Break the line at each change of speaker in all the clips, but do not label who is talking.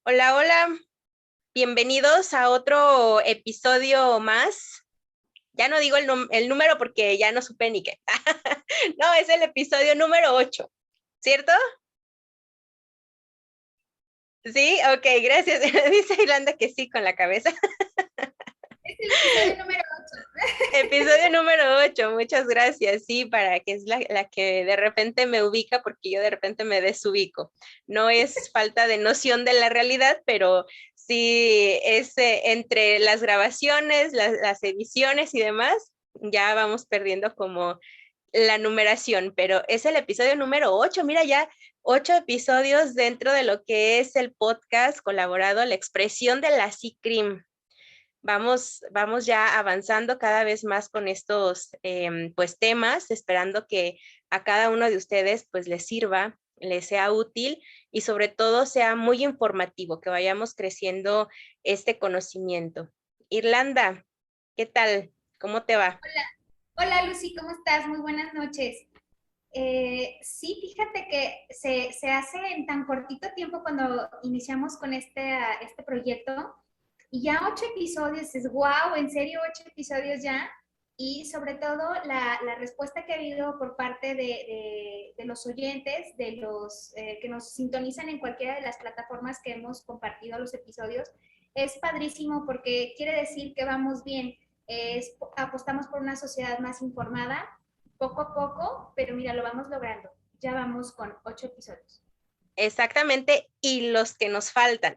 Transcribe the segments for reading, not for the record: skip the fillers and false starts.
Hola, hola, bienvenidos a otro episodio más. Ya no digo el número porque ya no supe ni qué. No, es el episodio número 8, ¿cierto? Sí, ok, gracias. Dice Irlanda que sí con la cabeza.
Es el episodio número 8.
Episodio número 8, muchas gracias. Sí, para que es la que de repente me ubica porque yo de repente me desubico. No es falta de noción de la realidad, pero sí es entre las grabaciones, las ediciones y demás, ya vamos perdiendo como la numeración, pero es el episodio número 8. Mira, ya 8 episodios dentro de lo que es el podcast colaborado, La expresión de la CICRIM. Vamos ya avanzando cada vez más con estos pues temas, esperando que a cada uno de ustedes pues les sirva, les sea útil y sobre todo sea muy informativo, que vayamos creciendo este conocimiento. Irlanda, ¿qué tal? ¿Cómo te va?
Hola Lucy, ¿cómo estás? Muy buenas noches. Sí, fíjate que se hace en tan cortito tiempo cuando iniciamos con este proyecto y ya 8 episodios, es wow, en serio 8 episodios ya. Y sobre todo la respuesta que ha habido por parte de los oyentes, de los que nos sintonizan en cualquiera de las plataformas que hemos compartido los episodios, es padrísimo porque quiere decir que vamos bien. Apostamos por una sociedad más informada, poco a poco, pero mira, lo vamos logrando. Ya vamos con 8 episodios.
Exactamente, y los que nos faltan,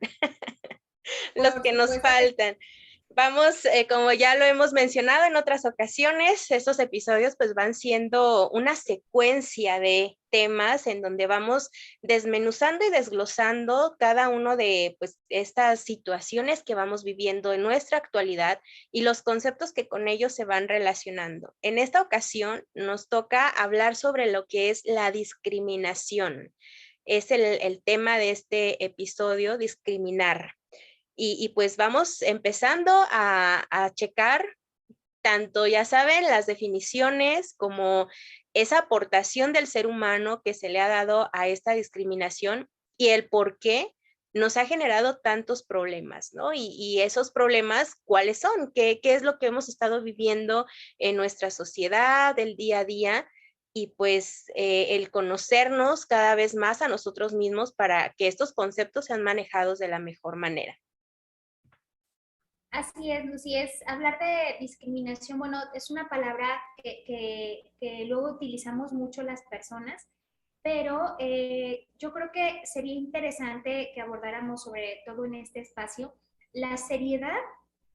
los
Por
que nos
supuesto que
faltan. Vamos, como ya lo hemos mencionado en otras ocasiones, estos episodios pues van siendo una secuencia de temas en donde vamos desmenuzando y desglosando cada uno de pues estas situaciones que vamos viviendo en nuestra actualidad y los conceptos que con ellos se van relacionando. En esta ocasión nos toca hablar sobre lo que es la discriminación. Es el tema de este episodio, discriminar. Pues vamos empezando a checar tanto, ya saben, las definiciones como esa aportación del ser humano que se le ha dado a esta discriminación y el por qué nos ha generado tantos problemas, ¿no? Y esos problemas, ¿cuáles son? ¿Qué es lo que hemos estado viviendo en nuestra sociedad, el día a día? Y pues el conocernos cada vez más a nosotros mismos para que estos conceptos sean manejados de la mejor manera.
así es, Lucy, es hablar de discriminación, bueno, es una palabra que luego utilizamos mucho las personas, pero yo creo que sería interesante que abordáramos sobre todo en este espacio la seriedad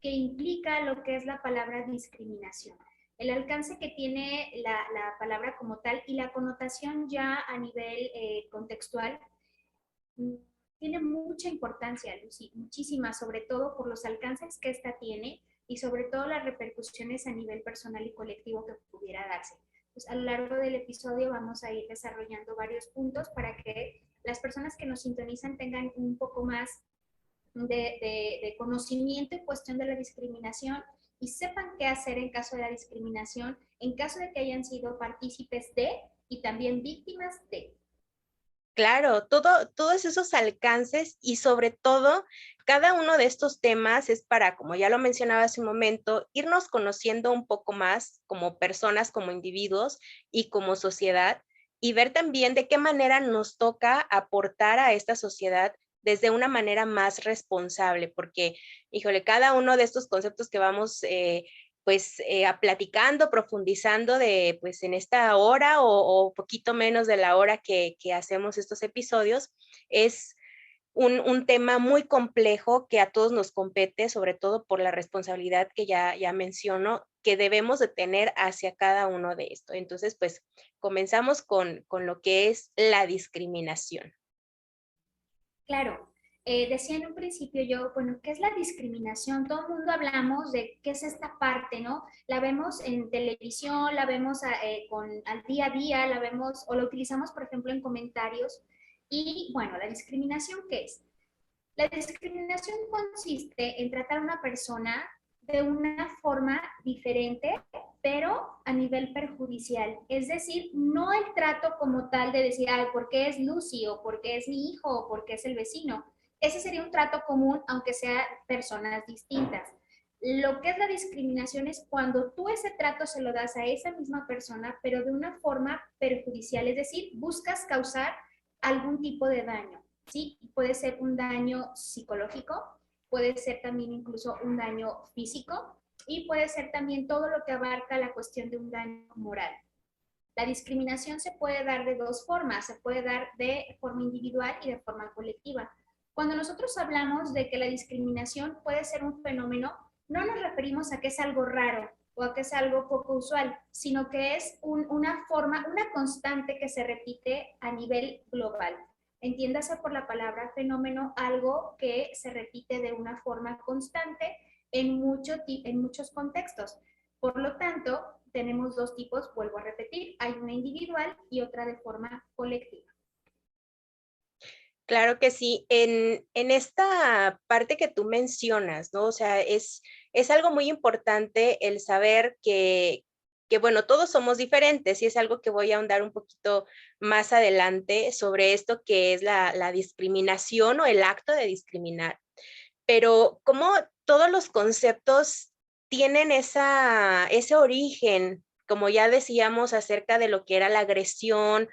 que implica lo que es la palabra discriminación, el alcance que tiene la palabra como tal y la connotación ya a nivel contextual. mm, Tiene mucha importancia, Lucy, muchísima, sobre todo por los alcances que esta tiene y sobre todo las repercusiones a nivel personal y colectivo que pudiera darse. Pues a lo largo del episodio vamos a ir desarrollando varios puntos para que las personas que nos sintonizan tengan un poco más de conocimiento en cuestión de la discriminación y sepan qué hacer en caso de la discriminación, en caso de que hayan sido partícipes de y también víctimas de.
Claro, todos esos alcances y sobre todo, cada uno de estos temas es para, como ya lo mencionaba hace un momento, irnos conociendo un poco más como personas, como individuos y como sociedad y ver también de qué manera nos toca aportar a esta sociedad desde una manera más responsable, porque, híjole, cada uno de estos conceptos que vamos pues platicando, profundizando de pues en esta hora o poquito menos de la hora que hacemos estos episodios, es un tema muy complejo que a todos nos compete, sobre todo por la responsabilidad que ya menciono, que debemos de tener hacia cada uno de esto. Entonces, pues comenzamos con lo que es la discriminación.
Claro, decía en un principio yo, bueno, ¿qué es la discriminación? Todo el mundo hablamos de qué es esta parte, ¿no? La vemos en televisión, la vemos al día a día, la vemos o la utilizamos, por ejemplo, en comentarios. Y bueno, ¿la discriminación qué es? La discriminación consiste en tratar a una persona de una forma diferente, pero a nivel perjudicial. Es decir, no el trato como tal de decir, ay, ¿por qué es Lucy? O ¿por qué es mi hijo? O ¿por qué es el vecino? Ese sería un trato común, aunque sea personas distintas. Lo que es la discriminación es cuando tú ese trato se lo das a esa misma persona, pero de una forma perjudicial, es decir, buscas causar algún tipo de daño, ¿sí? Puede ser un daño psicológico, puede ser también incluso un daño físico y puede ser también todo lo que abarca la cuestión de un daño moral. La discriminación se puede dar de dos formas, se puede dar de forma individual y de forma colectiva. Cuando nosotros hablamos de que la discriminación puede ser un fenómeno, no nos referimos a que es algo raro o a que es algo poco usual, sino que es una forma, una constante que se repite a nivel global. Entiéndase por la palabra fenómeno algo que se repite de una forma constante en muchos contextos. Por lo tanto, tenemos dos tipos, vuelvo a repetir, hay una individual y otra de forma colectiva.
Claro que sí. En esta parte que tú mencionas, ¿no? O sea, es algo muy importante el saber que, bueno, todos somos diferentes y es algo que voy a ahondar un poquito más adelante sobre esto que es la discriminación o el acto de discriminar. Pero cómo todos los conceptos tienen ese origen, como ya decíamos, acerca de lo que era la agresión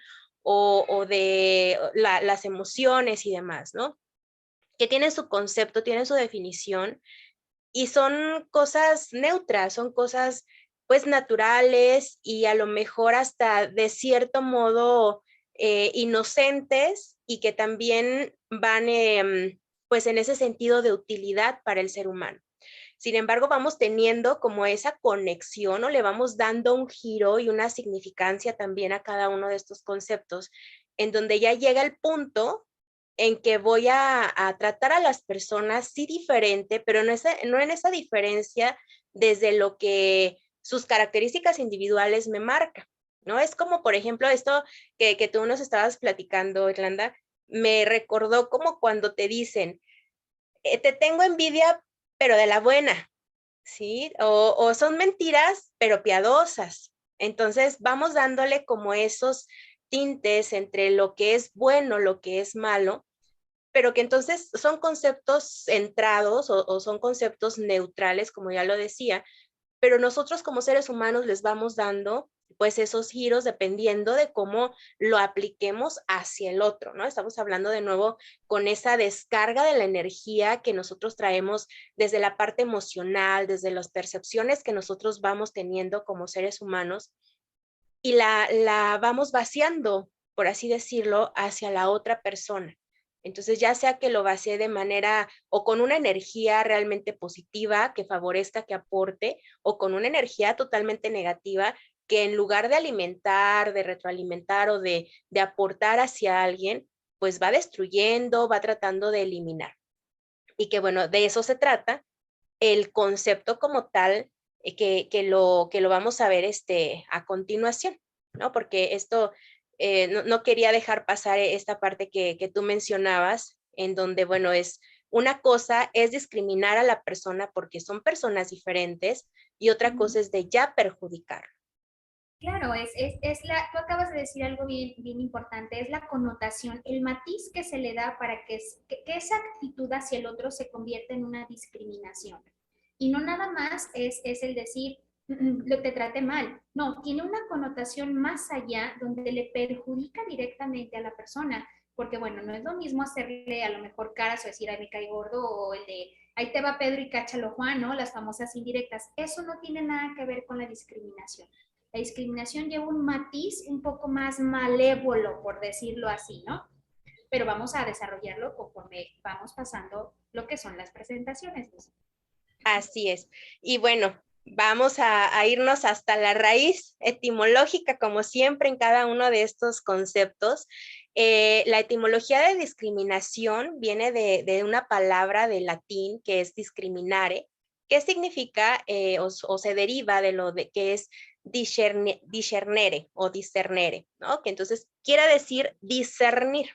o de las emociones y demás, ¿no? Que tienen su concepto, tienen su definición y son cosas neutras, son cosas pues naturales y a lo mejor hasta de cierto modo inocentes y que también van pues en ese sentido de utilidad para el ser humano. Sin embargo, vamos teniendo como esa conexión o le vamos dando un giro y una significancia también a cada uno de estos conceptos, en donde ya llega el punto en que voy a tratar a las personas sí diferente, pero no en esa diferencia desde lo que sus características individuales me marcan, ¿no? Es como, por ejemplo, esto que tú nos estabas platicando, Irlanda, me recordó como cuando te dicen, te tengo envidia, pero de la buena, ¿sí? O son mentiras, pero piadosas. Entonces vamos dándole como esos tintes entre lo que es bueno, lo que es malo, pero que entonces son conceptos centrados o son conceptos neutrales, como ya lo decía, pero nosotros como seres humanos les vamos dando pues esos giros dependiendo de cómo lo apliquemos hacia el otro, ¿no? Estamos hablando de nuevo con esa descarga de la energía que nosotros traemos desde la parte emocional, desde las percepciones que nosotros vamos teniendo como seres humanos y la vamos vaciando, por así decirlo, hacia la otra persona. Entonces, ya sea que lo vacíe de manera o con una energía realmente positiva que favorezca, que aporte, o con una energía totalmente negativa que en lugar de alimentar, de retroalimentar o de aportar hacia alguien, pues va destruyendo, va tratando de eliminar. Y que bueno, de eso se trata el concepto como tal, que lo vamos a ver a continuación, ¿no? Porque esto, no quería dejar pasar esta parte que tú mencionabas, en donde, bueno, una cosa es discriminar a la persona porque son personas diferentes y otra cosa es de ya perjudicar.
Claro, tú acabas de decir algo bien, bien importante, es la connotación, el matiz que se le da para que esa actitud hacia el otro se convierta en una discriminación. Y no nada más es el decir, lo te trate mal. No, tiene una connotación más allá donde le perjudica directamente a la persona. Porque bueno, no es lo mismo hacerle a lo mejor caras o decir, ay, me cae gordo, o el de, ahí te va Pedro y cáchalo Juan, ¿no? Las famosas indirectas. Eso no tiene nada que ver con la discriminación. La discriminación lleva un matiz un poco más malévolo, por decirlo así, ¿no? Pero vamos a desarrollarlo conforme vamos pasando lo que son las presentaciones.
Así es. Y bueno, vamos a irnos hasta la raíz etimológica, como siempre en cada uno de estos conceptos. La etimología de discriminación viene de una palabra de latín que es discriminare, que significa o se deriva de lo de que es discernere o discernere, ¿no? Que entonces quiere decir discernir,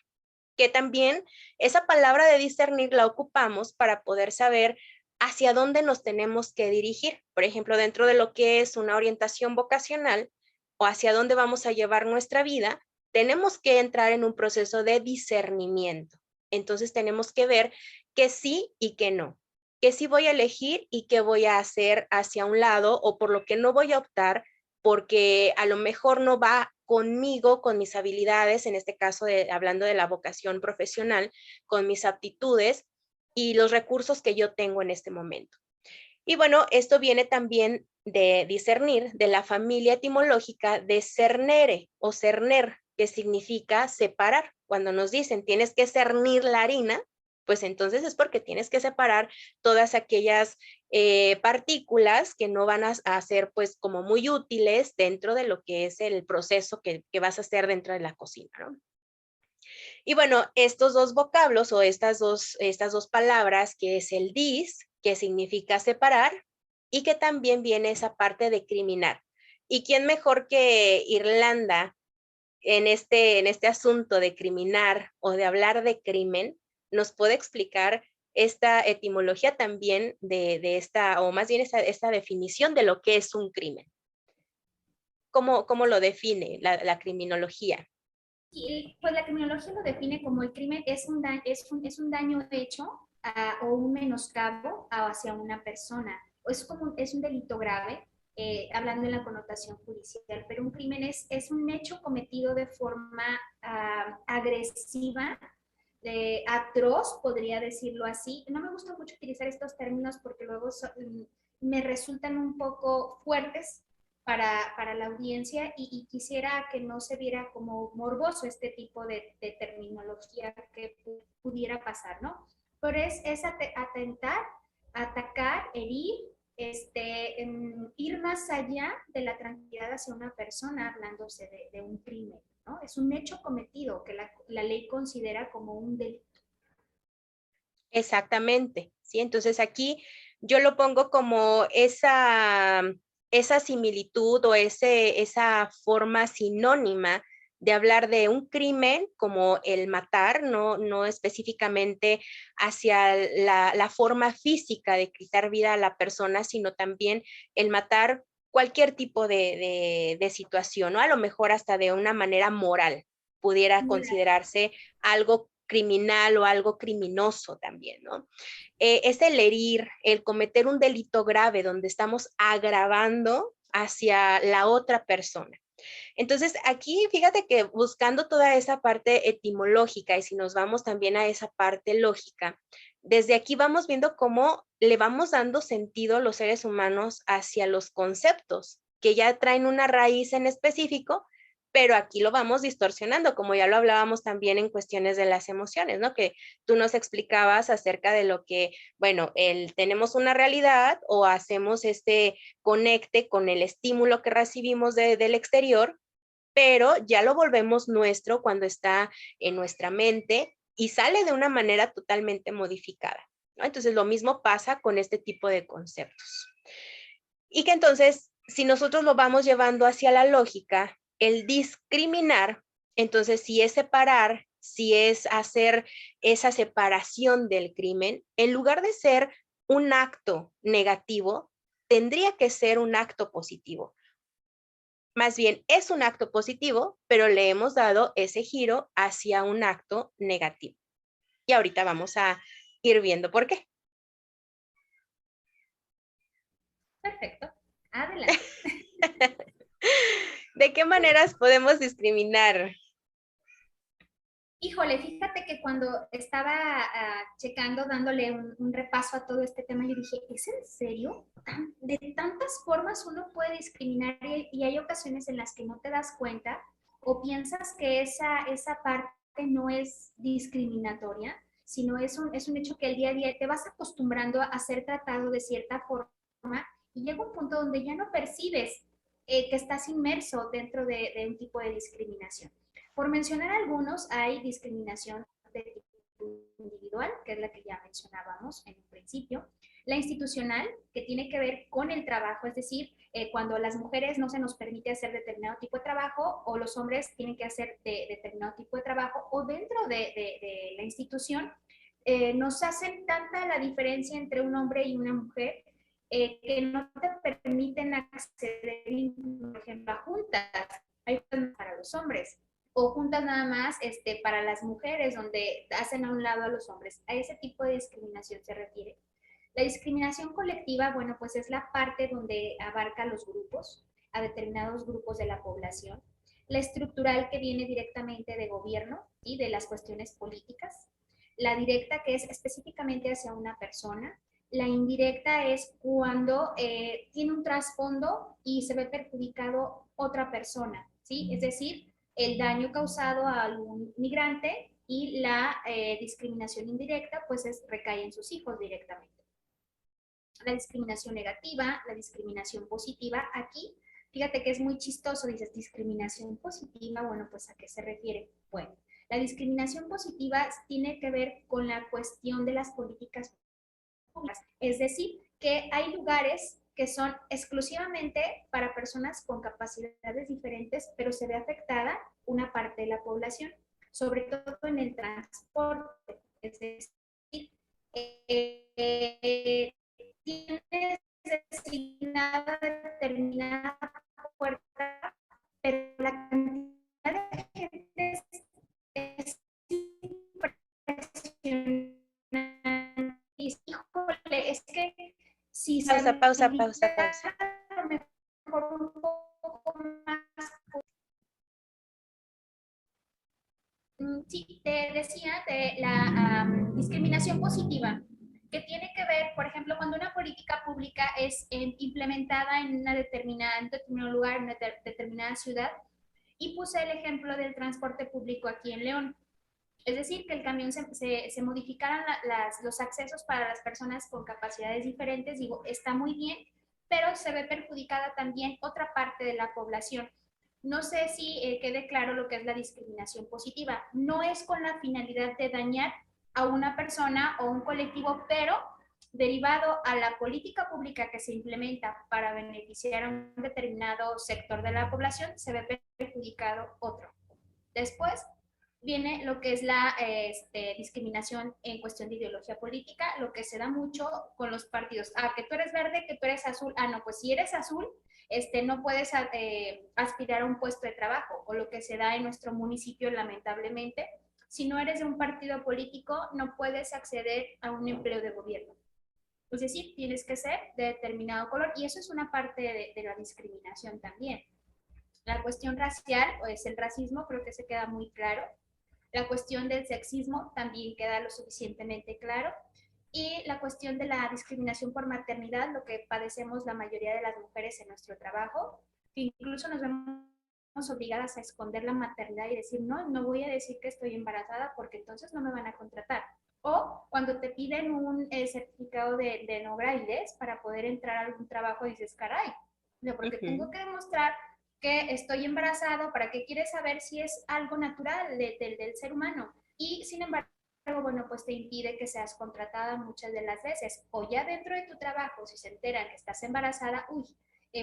que también esa palabra de discernir la ocupamos para poder saber hacia dónde nos tenemos que dirigir. Por ejemplo, dentro de lo que es una orientación vocacional o hacia dónde vamos a llevar nuestra vida, tenemos que entrar en un proceso de discernimiento. Entonces tenemos que ver que sí y que no, que sí voy a elegir y qué voy a hacer hacia un lado o por lo que no voy a optar porque a lo mejor no va conmigo, con mis habilidades, en este caso hablando de la vocación profesional, con mis aptitudes y los recursos que yo tengo en este momento. Y bueno, esto viene también de discernir de la familia etimológica de cernere o cerner, que significa separar. Cuando nos dicen tienes que cernir la harina, pues entonces es porque tienes que separar todas aquellas partículas que no van a ser pues como muy útiles dentro de lo que es el proceso que vas a hacer dentro de la cocina, ¿no? Y bueno, estos dos vocablos o estas dos palabras, que es el dis, que significa separar, y que también viene esa parte de criminar. ¿Y quién mejor que Irlanda en este asunto de criminar o de hablar de crimen, nos puede explicar esta etimología también de esta, o más bien esta definición de lo que es un crimen? ¿Cómo lo define la criminología?
Y pues la criminología lo define como el crimen es un daño hecho o un menoscabo hacia una persona. Es un delito grave, hablando en la connotación judicial, pero un crimen es un hecho cometido de forma agresiva, atroz, podría decirlo así. No me gusta mucho utilizar estos términos porque luego me resultan un poco fuertes para la audiencia y quisiera que no se viera como morboso este tipo de terminología que pudiera pasar, ¿no? Pero es atentar, atacar, herir, ir más allá de la tranquilidad hacia una persona hablándose de un crimen, ¿no? Es un hecho cometido que la ley considera como un delito.
Exactamente, ¿sí? Entonces aquí yo lo pongo como esa similitud o esa forma sinónima de hablar de un crimen como el matar, no específicamente hacia la forma física de quitar vida a la persona, sino también el matar cualquier tipo de situación, ¿no? A lo mejor hasta de una manera moral pudiera considerarse algo criminal o algo criminoso también, ¿no? Es el herir, el cometer un delito grave donde estamos agravando hacia la otra persona. Entonces, aquí fíjate que buscando toda esa parte etimológica y si nos vamos también a esa parte lógica, desde aquí vamos viendo cómo le vamos dando sentido los seres humanos hacia los conceptos que ya traen una raíz en específico, pero aquí lo vamos distorsionando, como ya lo hablábamos también en cuestiones de las emociones, ¿no? Que tú nos explicabas acerca de lo que, bueno, tenemos una realidad o hacemos este conecte con el estímulo que recibimos del exterior, pero ya lo volvemos nuestro cuando está en nuestra mente y sale de una manera totalmente modificada, ¿no? Entonces, lo mismo pasa con este tipo de conceptos. Y que entonces, si nosotros lo vamos llevando hacia la lógica, el discriminar, entonces si es separar, si es hacer esa separación del crimen, en lugar de ser un acto negativo, tendría que ser un acto positivo. Más bien es un acto positivo, pero le hemos dado ese giro hacia un acto negativo. Y ahorita vamos a ir viendo por qué.
Perfecto. Adelante.
¿De qué maneras podemos discriminar?
Híjole, fíjate que cuando estaba checando, dándole un repaso a todo este tema, yo dije, ¿es en serio? De tantas formas uno puede discriminar y hay ocasiones en las que no te das cuenta o piensas que esa parte no es discriminatoria, sino es un hecho que el día a día te vas acostumbrando a ser tratado de cierta forma y llega un punto donde ya no percibes que estás inmerso dentro de un tipo de discriminación. Por mencionar algunos, hay discriminación de tipo individual, que es la que ya mencionábamos en un principio, la institucional, que tiene que ver con el trabajo, es decir, cuando las mujeres no se nos permite hacer determinado tipo de trabajo o los hombres tienen que hacer determinado tipo de trabajo o dentro de la institución, nos hacen tanta la diferencia entre un hombre y una mujer que no te permiten acceder, por ejemplo, a juntas. Hay para los hombres, o juntas nada más para las mujeres, donde hacen a un lado a los hombres. A ese tipo de discriminación se refiere. La discriminación colectiva, bueno, pues es la parte donde abarca los grupos, a determinados grupos de la población. La estructural, que viene directamente de gobierno y de las cuestiones políticas. La directa, que es específicamente hacia una persona. La indirecta es cuando tiene un trasfondo y se ve perjudicado otra persona, ¿sí? Es decir, el daño causado a algún migrante, y la discriminación indirecta, pues recae en sus hijos directamente. La discriminación negativa, la discriminación positiva. Aquí, fíjate que es muy chistoso, dices discriminación positiva, bueno, pues ¿a qué se refiere? Bueno, la discriminación positiva tiene que ver con la cuestión de las políticas públicas, es decir, que hay lugares que son exclusivamente para personas con capacidades diferentes, pero se ve afectada una parte de la población, sobre todo en el transporte, es decir, tienes designada determinada puerta, pero la cantidad de gente es impresionante. Híjole, es que si se
Pausa.
habilitara a lo mejor un poco más. Sí, te decía de la discriminación positiva, que tiene que ver, por ejemplo, cuando una política pública es implementada en un determinado lugar, en una determinada ciudad, y puse el ejemplo del transporte público aquí en León. Es decir, que el camión se modificaran los accesos para las personas con capacidades diferentes. Digo, está muy bien, pero se ve perjudicada también otra parte de la población. No sé si quede claro lo que es la discriminación positiva. No es con la finalidad de dañar a una persona o un colectivo, pero derivado a la política pública que se implementa para beneficiar a un determinado sector de la población, se ve perjudicado otro. Después viene lo que es la discriminación en cuestión de ideología política, lo que se da mucho con los partidos. Ah, que tú eres verde, que tú eres azul. Ah, no, pues si eres azul, no puedes aspirar a un puesto de trabajo, o lo que se da en nuestro municipio, lamentablemente. Si no eres de un partido político, no puedes acceder a un empleo de gobierno. Es decir, tienes que ser de determinado color, y eso es una parte de la discriminación también. La cuestión racial, o es el racismo, creo que se queda muy claro. La cuestión del sexismo también queda lo suficientemente claro. Y la cuestión de la discriminación por maternidad, lo que padecemos la mayoría de las mujeres en nuestro trabajo, que incluso nos vemos obligadas a esconder la maternidad y decir, no, no voy a decir que estoy embarazada porque entonces no me van a contratar. O cuando te piden un certificado de no brailles para poder entrar a algún trabajo, dices, caray, porque tengo que demostrar que estoy embarazado, ¿para qué quieres saber si es algo natural del ser humano? Y sin embargo, bueno, pues te impide que seas contratada muchas de las veces. O ya dentro de tu trabajo, si se enteran que estás embarazada,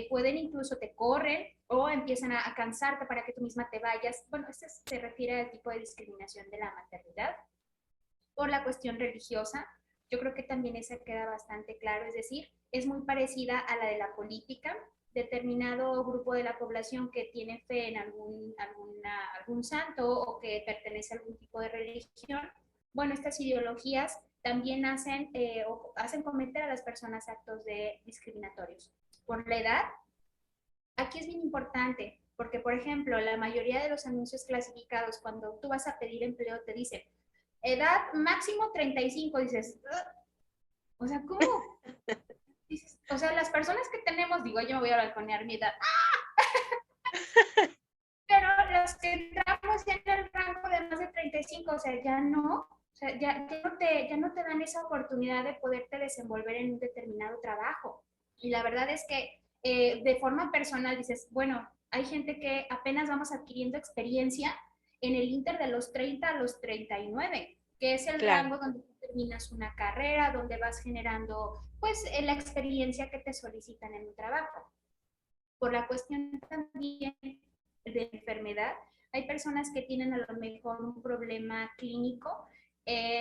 pueden incluso te corren o empiezan a cansarte para que tú misma te vayas. Bueno, esto se refiere al tipo de discriminación de la maternidad. Por la cuestión religiosa, yo creo que también esa queda bastante claro, es decir, es muy parecida a la de la política. Determinado grupo de la población que tiene fe en algún santo o que pertenece a algún tipo de religión, bueno, estas ideologías también hacen cometer a las personas actos discriminatorios. Por la edad, aquí es bien importante, porque por ejemplo, la mayoría de los anuncios clasificados, cuando tú vas a pedir empleo, te dicen edad máximo 35, dices, o sea, ¿cómo? Dices, o sea, las personas que tenemos, digo, yo me voy a balconear mi edad, pero los que entramos ya en el rango de más de 35, o sea, ya no, o sea, ya no te dan esa oportunidad de poderte desenvolver en un determinado trabajo. Y la verdad es que de forma personal dices, bueno, hay gente que apenas vamos adquiriendo experiencia en el inter de los 30 a los 39, que es el
Claro.
rango donde tú terminas una carrera, donde vas generando pues la experiencia que te solicitan en un trabajo. Por la cuestión también de enfermedad, hay personas que tienen a lo mejor un problema clínico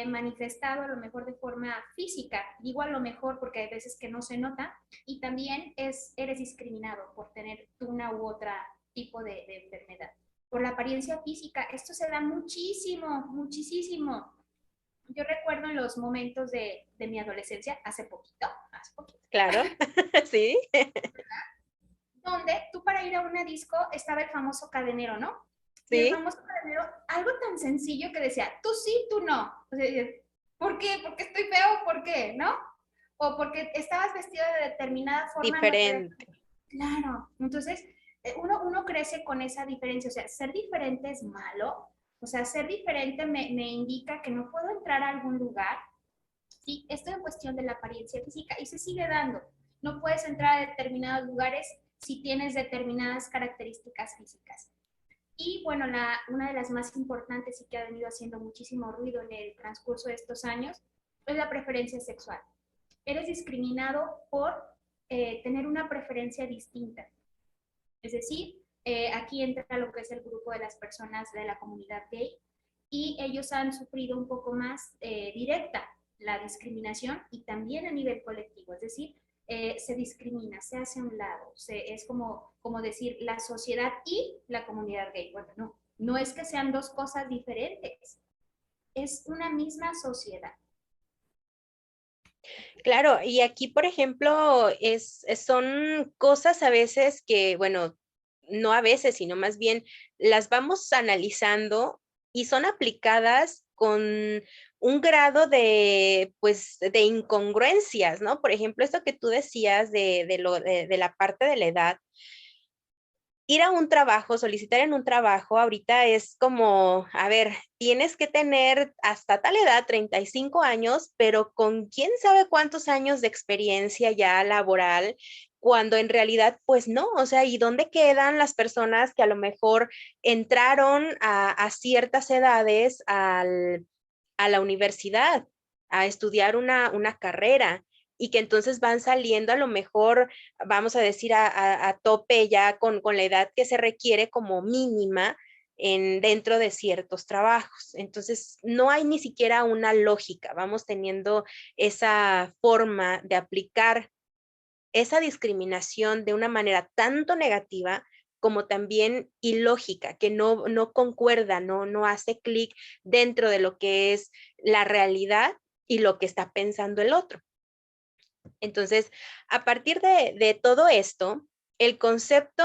manifestado a lo mejor de forma física, digo a lo mejor porque hay veces que no se nota, y también eres discriminado por tener una u otra tipo de enfermedad. por la apariencia física. Esto se da muchísimo, muchísimo. Yo recuerdo en los momentos de mi adolescencia, hace poquito,
Claro, sí,
donde tú para ir a una disco estaba el famoso cadenero, ¿no? Y el
sí,
famoso cadenero, algo tan sencillo que decía, tú sí, tú no. O sea, ¿por qué? ¿Porque estoy feo? ¿Por qué? ¿No? O porque estabas vestido de determinada forma, no te deja.
diferente.
Claro. Entonces, uno crece con esa diferencia. O sea, ser diferente es malo. O sea, ser diferente me indica que no puedo entrar a algún lugar. Sí, esto es cuestión de la apariencia física y se sigue dando. No puedes entrar a determinados lugares si tienes determinadas características físicas. Y bueno, una de las más importantes y que ha venido haciendo muchísimo ruido en el transcurso de estos años es la preferencia sexual. Eres discriminado por tener una preferencia distinta. Es decir, aquí entra lo que es el grupo de las personas de la comunidad gay y ellos han sufrido un poco más directa la discriminación y también a nivel colectivo. Es decir, se discrimina, se hace a un lado. Es como decir la sociedad y la comunidad gay. Bueno, no es que sean dos cosas diferentes, es una misma sociedad.
Claro, y aquí, por ejemplo, son cosas a veces que, bueno, no a veces, sino más bien las vamos analizando y son aplicadas con un grado de, pues, de incongruencias, ¿no? Por ejemplo, esto que tú decías de la parte de la edad, ir a un trabajo, solicitar en un trabajo, ahorita es como, a ver, tienes que tener hasta tal edad, 35 años, pero con quién sabe cuántos años de experiencia ya laboral, cuando en realidad, pues no, o sea, ¿y dónde quedan las personas que a lo mejor entraron a ciertas edades a la universidad, a estudiar una carrera? Y que entonces van saliendo a lo mejor, vamos a decir, a tope ya con la edad que se requiere como mínima dentro de ciertos trabajos. Entonces, no hay ni siquiera una lógica. Vamos teniendo esa forma de aplicar esa discriminación de una manera tanto negativa como también ilógica, que no concuerda, no hace clic dentro de lo que es la realidad y lo que está pensando el otro. Entonces, a partir de todo esto, el concepto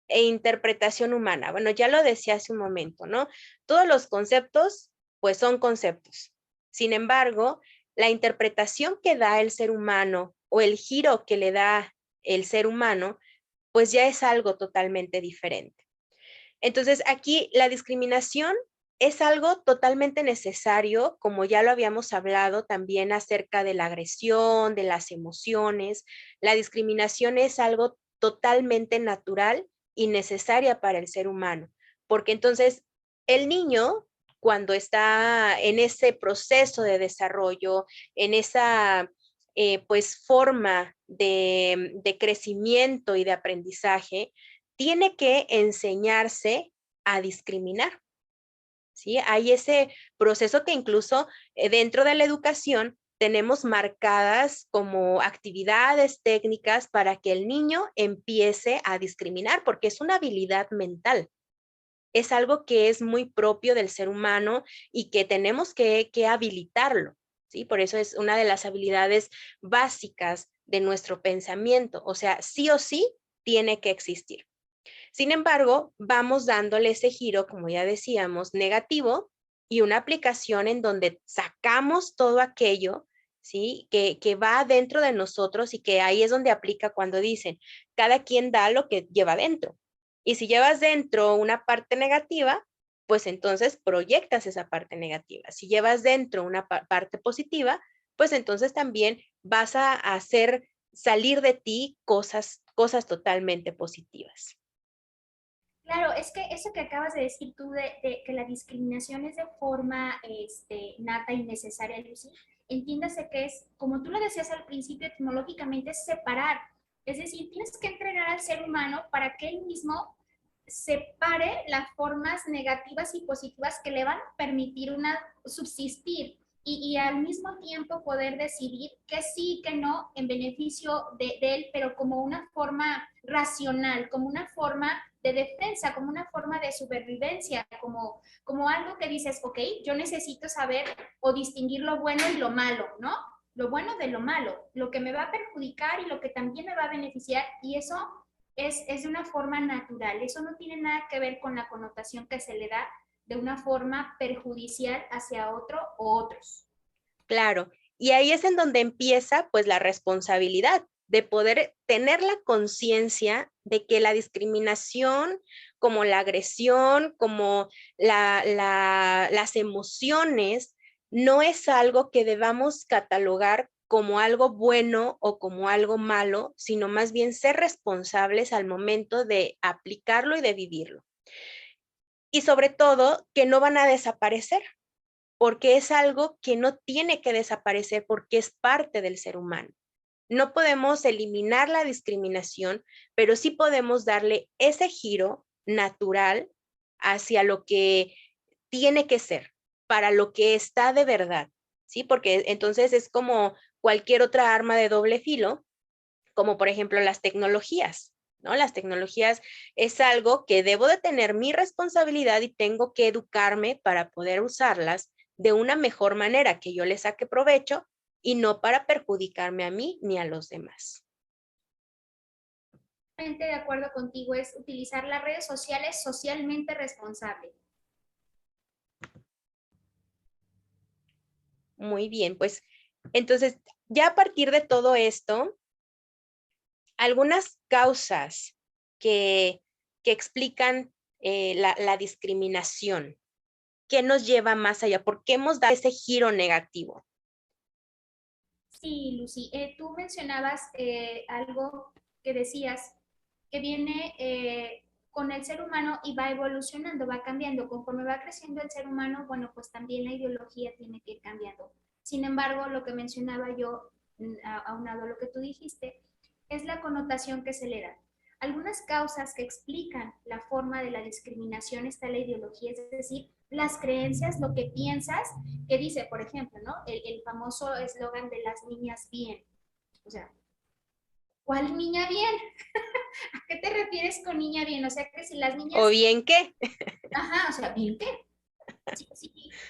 e interpretación humana, bueno, ya lo decía hace un momento, ¿no? Todos los conceptos, pues son conceptos. Sin embargo, la interpretación que da el ser humano o el giro que le da el ser humano, pues ya es algo totalmente diferente. Entonces, aquí la discriminación es algo totalmente necesario, como ya lo habíamos hablado también acerca de la agresión, de las emociones. La discriminación es algo totalmente natural y necesaria para el ser humano, porque entonces el niño, cuando está en ese proceso de desarrollo, en esa pues forma de crecimiento y de aprendizaje, tiene que enseñarse a discriminar, ¿sí? Hay ese proceso que incluso dentro de la educación tenemos marcadas como actividades técnicas para que el niño empiece a discriminar, porque es una habilidad mental. Es algo que es muy propio del ser humano y que tenemos que habilitarlo, ¿sí? Por eso es una de las habilidades básicas de nuestro pensamiento. O sea, sí o sí tiene que existir. Sin embargo, vamos dándole ese giro, como ya decíamos, negativo y una aplicación en donde sacamos todo aquello, ¿sí? Que va dentro de nosotros y que ahí es donde aplica cuando dicen, cada quien da lo que lleva dentro. Y si llevas dentro una parte negativa, pues entonces proyectas esa parte negativa. Si llevas dentro una parte positiva, pues entonces también vas a hacer salir de ti cosas totalmente positivas.
Claro, es que eso que acabas de decir tú de que la discriminación es de forma nata y necesaria, Lucy, entiéndase que es, como tú lo decías al principio, etimológicamente es separar. Es decir, tienes que entrenar al ser humano para que él mismo separe las formas negativas y positivas que le van a permitir subsistir y al mismo tiempo poder decidir que sí, que no, en beneficio de él, pero como una forma racional, como una forma de defensa, como una forma de supervivencia, como algo que dices, ok, yo necesito saber o distinguir lo bueno y lo malo, ¿no? Lo bueno de lo malo, lo que me va a perjudicar y lo que también me va a beneficiar, y eso es de una forma natural, eso no tiene nada que ver con la connotación que se le da de una forma perjudicial hacia otro o otros.
Claro, y ahí es en donde empieza pues la responsabilidad de poder tener la conciencia de que la discriminación, como la agresión, como las emociones, no es algo que debamos catalogar como algo bueno o como algo malo, sino más bien ser responsables al momento de aplicarlo y de vivirlo. Y sobre todo, que no van a desaparecer, porque es algo que no tiene que desaparecer porque es parte del ser humano. No podemos eliminar la discriminación, pero sí podemos darle ese giro natural hacia lo que tiene que ser, para lo que está de verdad, ¿sí? Porque entonces es como cualquier otra arma de doble filo, como por ejemplo las tecnologías, ¿no? Las tecnologías es algo que debo de tener mi responsabilidad y tengo que educarme para poder usarlas de una mejor manera, que yo le saque provecho y no para perjudicarme a mí ni a los demás.
De acuerdo contigo, es utilizar las redes sociales socialmente responsable.
Muy bien, pues entonces ya a partir de todo esto, algunas causas que, que explican la discriminación. ¿Qué nos lleva más allá? ¿Por qué hemos dado ese giro negativo?
Sí, Lucy, tú mencionabas algo que decías que viene con el ser humano y va evolucionando, va cambiando. Conforme va creciendo el ser humano, bueno, pues también la ideología tiene que ir cambiando. Sin embargo, lo que mencionaba yo, aunado a lo que tú dijiste, es la connotación que se le da. Algunas causas que explican la forma de la discriminación está la ideología, es decir, las creencias, lo que piensas, que dice, por ejemplo, ¿no? El famoso eslogan de las niñas bien. O sea, ¿cuál niña bien? ¿A qué te refieres con niña bien? O sea, que si las
¿O
niñas,
bien qué?
ajá, o sea, ¿bien qué?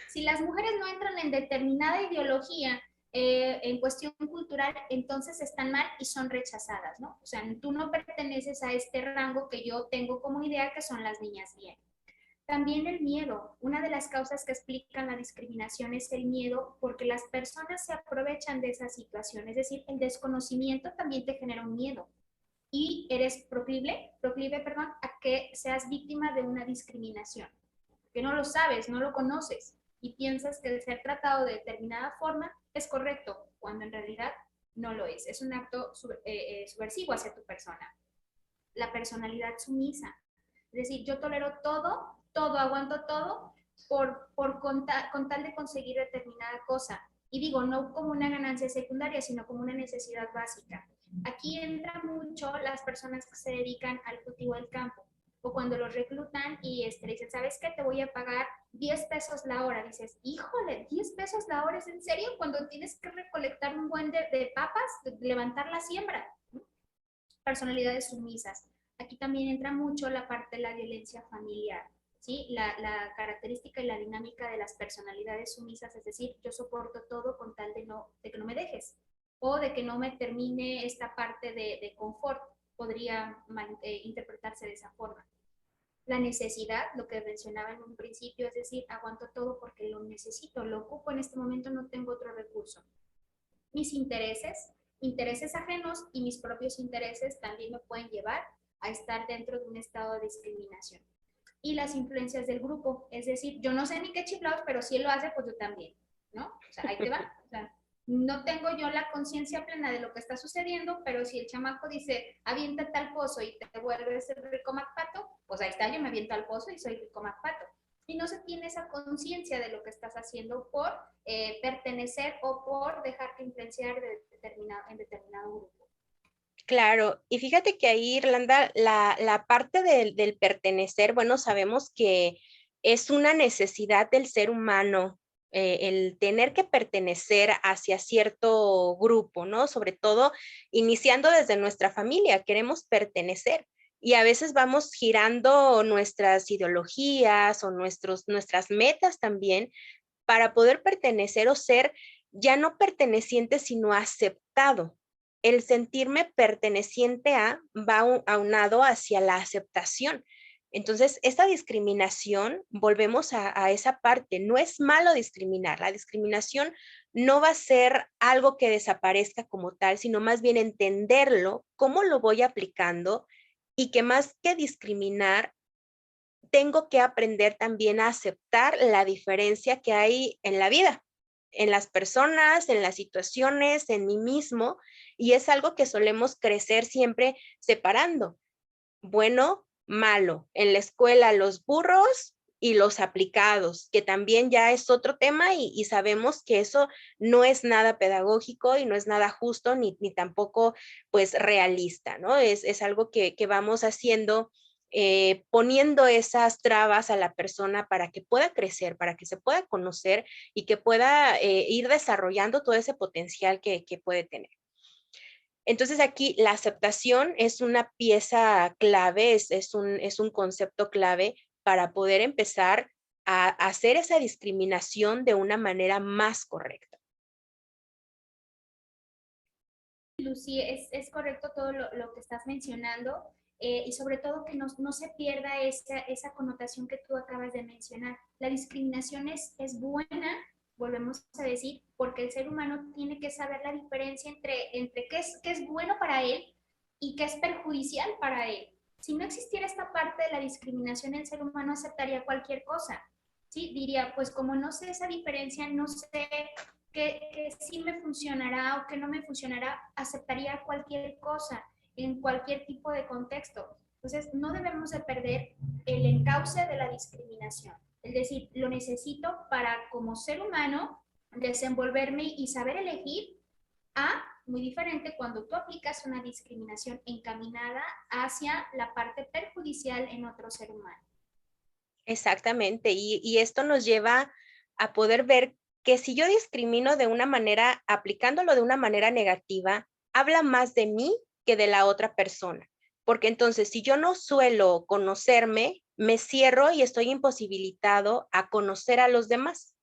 Si las mujeres no entran en determinada ideología en cuestión cultural, entonces están mal y son rechazadas, ¿no? O sea, tú no perteneces a este rango que yo tengo como idea que son las niñas bien. También el miedo. Una de las causas que explican la discriminación es el miedo porque las personas se aprovechan de esa situación. Es decir, el desconocimiento también te genera un miedo y eres proclive, perdón, a que seas víctima de una discriminación. Que no lo sabes, no lo conoces y piensas que el ser tratado de determinada forma es correcto, cuando en realidad no lo es. Es un acto subversivo hacia tu persona. La personalidad sumisa. Es decir, yo tolero todo, aguanto todo con tal de conseguir determinada cosa. Y digo, no como una ganancia secundaria, sino como una necesidad básica. Aquí entra mucho las personas que se dedican al cultivo del campo o cuando los reclutan y dicen, ¿sabes qué? Te voy a pagar 10 pesos la hora. Dices, híjole, 10 pesos la hora, ¿es en serio? Cuando tienes que recolectar un buen de papas, de levantar la siembra. Personalidades sumisas. Aquí también entra mucho la parte de la violencia familiar, ¿sí? La característica y la dinámica de las personalidades sumisas, es decir, yo soporto todo con tal de que no me dejes o de que no me termine esta parte de confort, podría interpretarse de esa forma. La necesidad, lo que mencionaba en un principio, es decir, aguanto todo porque lo necesito, lo ocupo en este momento, no tengo otro recurso. Mis intereses ajenos y mis propios intereses también me pueden llevar a estar dentro de un estado de discriminación. Y las influencias del grupo, es decir, yo no sé ni qué chiflados, pero si él lo hace, pues yo también, ¿no? O sea, ahí te va. O sea, no tengo yo la conciencia plena de lo que está sucediendo, pero si el chamaco dice, aviéntate al pozo y te vuelves el rico MacPato, pues ahí está, yo me aviento al pozo y soy rico MacPato. Y no se tiene esa conciencia de lo que estás haciendo por pertenecer o por dejarte influenciar en determinado grupo.
Claro, y fíjate que ahí, Irlanda, la parte del pertenecer, bueno, sabemos que es una necesidad del ser humano el tener que pertenecer hacia cierto grupo, ¿no? Sobre todo iniciando desde nuestra familia, queremos pertenecer. Y a veces vamos girando nuestras ideologías o nuestras metas también para poder pertenecer o ser ya no perteneciente, sino aceptado. El sentirme perteneciente a va aunado hacia la aceptación. Entonces, esta discriminación, volvemos a esa parte, no es malo discriminar. La discriminación no va a ser algo que desaparezca como tal, sino más bien entenderlo, cómo lo voy aplicando y que más que discriminar, tengo que aprender también a aceptar la diferencia que hay en la vida, en las personas, en las situaciones, en mí mismo, y es algo que solemos crecer siempre separando, bueno, malo, en la escuela los burros y los aplicados, que también ya es otro tema y sabemos que eso no es nada pedagógico y no es nada justo ni tampoco pues realista, ¿no? Es algo que vamos haciendo, poniendo esas trabas a la persona para que pueda crecer, para que se pueda conocer y que pueda ir desarrollando todo ese potencial que puede tener. Entonces aquí la aceptación es una pieza clave, es un concepto clave para poder empezar a hacer esa discriminación de una manera más correcta.
Lucy, es correcto todo lo que estás mencionando, y sobre todo que no se pierda esa connotación que tú acabas de mencionar. La discriminación es buena, volvemos a decir, porque el ser humano tiene que saber la diferencia entre qué es bueno para él y qué es perjudicial para él. Si no existiera esta parte de la discriminación, el ser humano aceptaría cualquier cosa. ¿Sí? Diría, pues como no sé esa diferencia, no sé que sí me funcionará o que no me funcionará, aceptaría cualquier cosa en cualquier tipo de contexto. Entonces, no debemos de perder el encauce de la discriminación. Es decir, lo necesito para como ser humano desenvolverme y saber elegir a muy diferente cuando tú aplicas una discriminación encaminada hacia la parte perjudicial en otro ser humano.
Exactamente, y esto nos lleva a poder ver que si yo discrimino de una manera, aplicándolo de una manera negativa, habla más de mí que de la otra persona. Porque entonces, si yo no suelo conocerme, me cierro y estoy imposibilitado a conocer a los demás.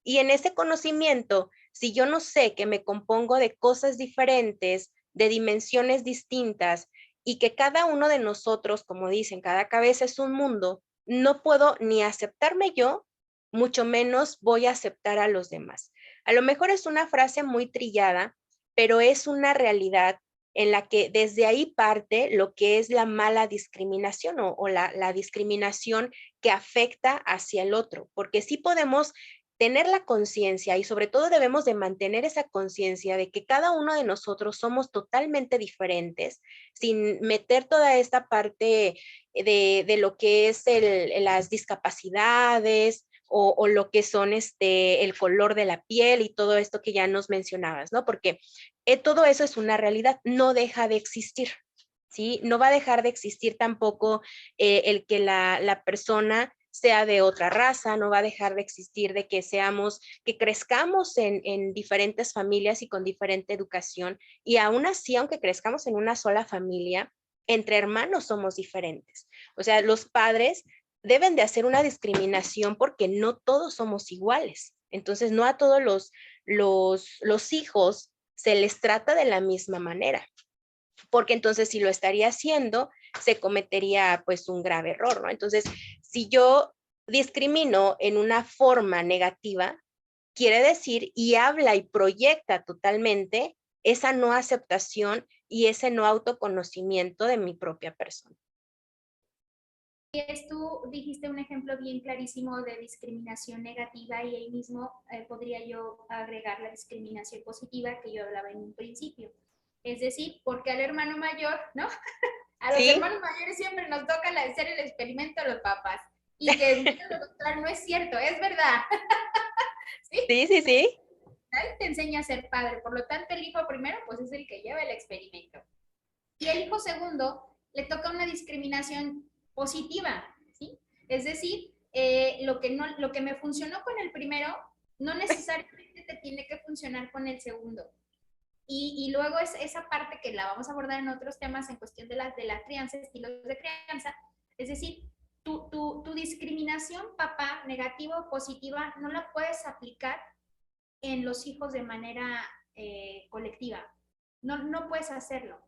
Y en ese conocimiento, si yo no sé que me compongo de cosas diferentes, de dimensiones distintas, y que cada uno de nosotros, como dicen, cada cabeza es un mundo, no puedo ni aceptarme yo, mucho menos voy a aceptar a los demás. A lo mejor es una frase muy trillada, pero es una realidad en la que desde ahí parte lo que es la mala discriminación o la discriminación que afecta hacia el otro, porque sí podemos tener la conciencia y sobre todo debemos de mantener esa conciencia de que cada uno de nosotros somos totalmente diferentes, sin meter toda esta parte de lo que es las discapacidades o lo que son el color de la piel y todo esto que ya nos mencionabas, ¿no? Porque todo eso es una realidad, no deja de existir. ¿Sí? No va a dejar de existir tampoco el que la persona sea de otra raza, no va a dejar de existir de que que crezcamos en diferentes familias y con diferente educación. Y aún así, aunque crezcamos en una sola familia, entre hermanos somos diferentes. O sea, los padres deben de hacer una discriminación porque no todos somos iguales. Entonces, no a todos los hijos se les trata de la misma manera, porque entonces si lo estaría haciendo, se cometería pues un grave error, ¿no? Entonces, si yo discrimino en una forma negativa, quiere decir y habla y proyecta totalmente esa no aceptación y ese no autoconocimiento de mi propia persona.
Tú dijiste un ejemplo bien clarísimo de discriminación negativa y ahí mismo podría yo agregar la discriminación positiva que yo hablaba en un principio. Es decir, porque al hermano mayor, ¿no? A los
¿Sí?
hermanos mayores siempre nos toca hacer el experimento a los papás. Y que lo contrario no es cierto, es verdad. ¿Sí?
Sí, sí, sí.
Nadie te enseña a ser padre, por lo tanto el hijo primero pues es el que lleva el experimento. Y el hijo segundo le toca una discriminación positiva, ¿sí? Es decir, lo que me funcionó con el primero no necesariamente te tiene que funcionar con el segundo. Y luego es esa parte que la vamos a abordar en otros temas en cuestión de la crianza, estilos de crianza. Es decir, tu discriminación, papá, negativa o positiva, no la puedes aplicar en los hijos de manera colectiva. No puedes hacerlo.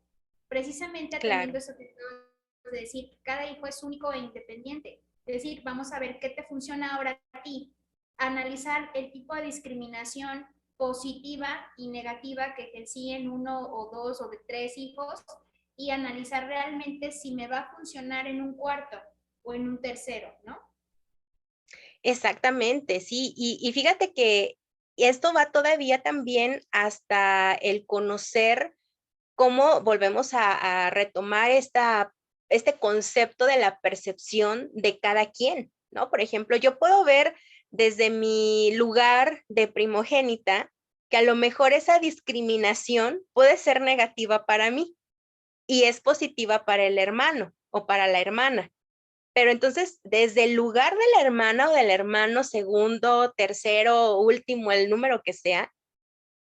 Precisamente
Claro.
atendiendo eso que de decir, cada hijo es único e independiente. Es decir, vamos a ver qué te funciona ahora a ti. Analizar el tipo de discriminación positiva y negativa que ejercí en uno o dos o de tres hijos y analizar realmente si me va a funcionar en un cuarto o en un tercero, ¿no?
Exactamente, sí. Y fíjate que esto va todavía también hasta el conocer cómo volvemos a retomar este concepto de la percepción de cada quien, ¿no? Por ejemplo, yo puedo ver desde mi lugar de primogénita que a lo mejor esa discriminación puede ser negativa para mí y es positiva para el hermano o para la hermana. Pero entonces, desde el lugar de la hermana o del hermano, segundo, tercero, último, el número que sea,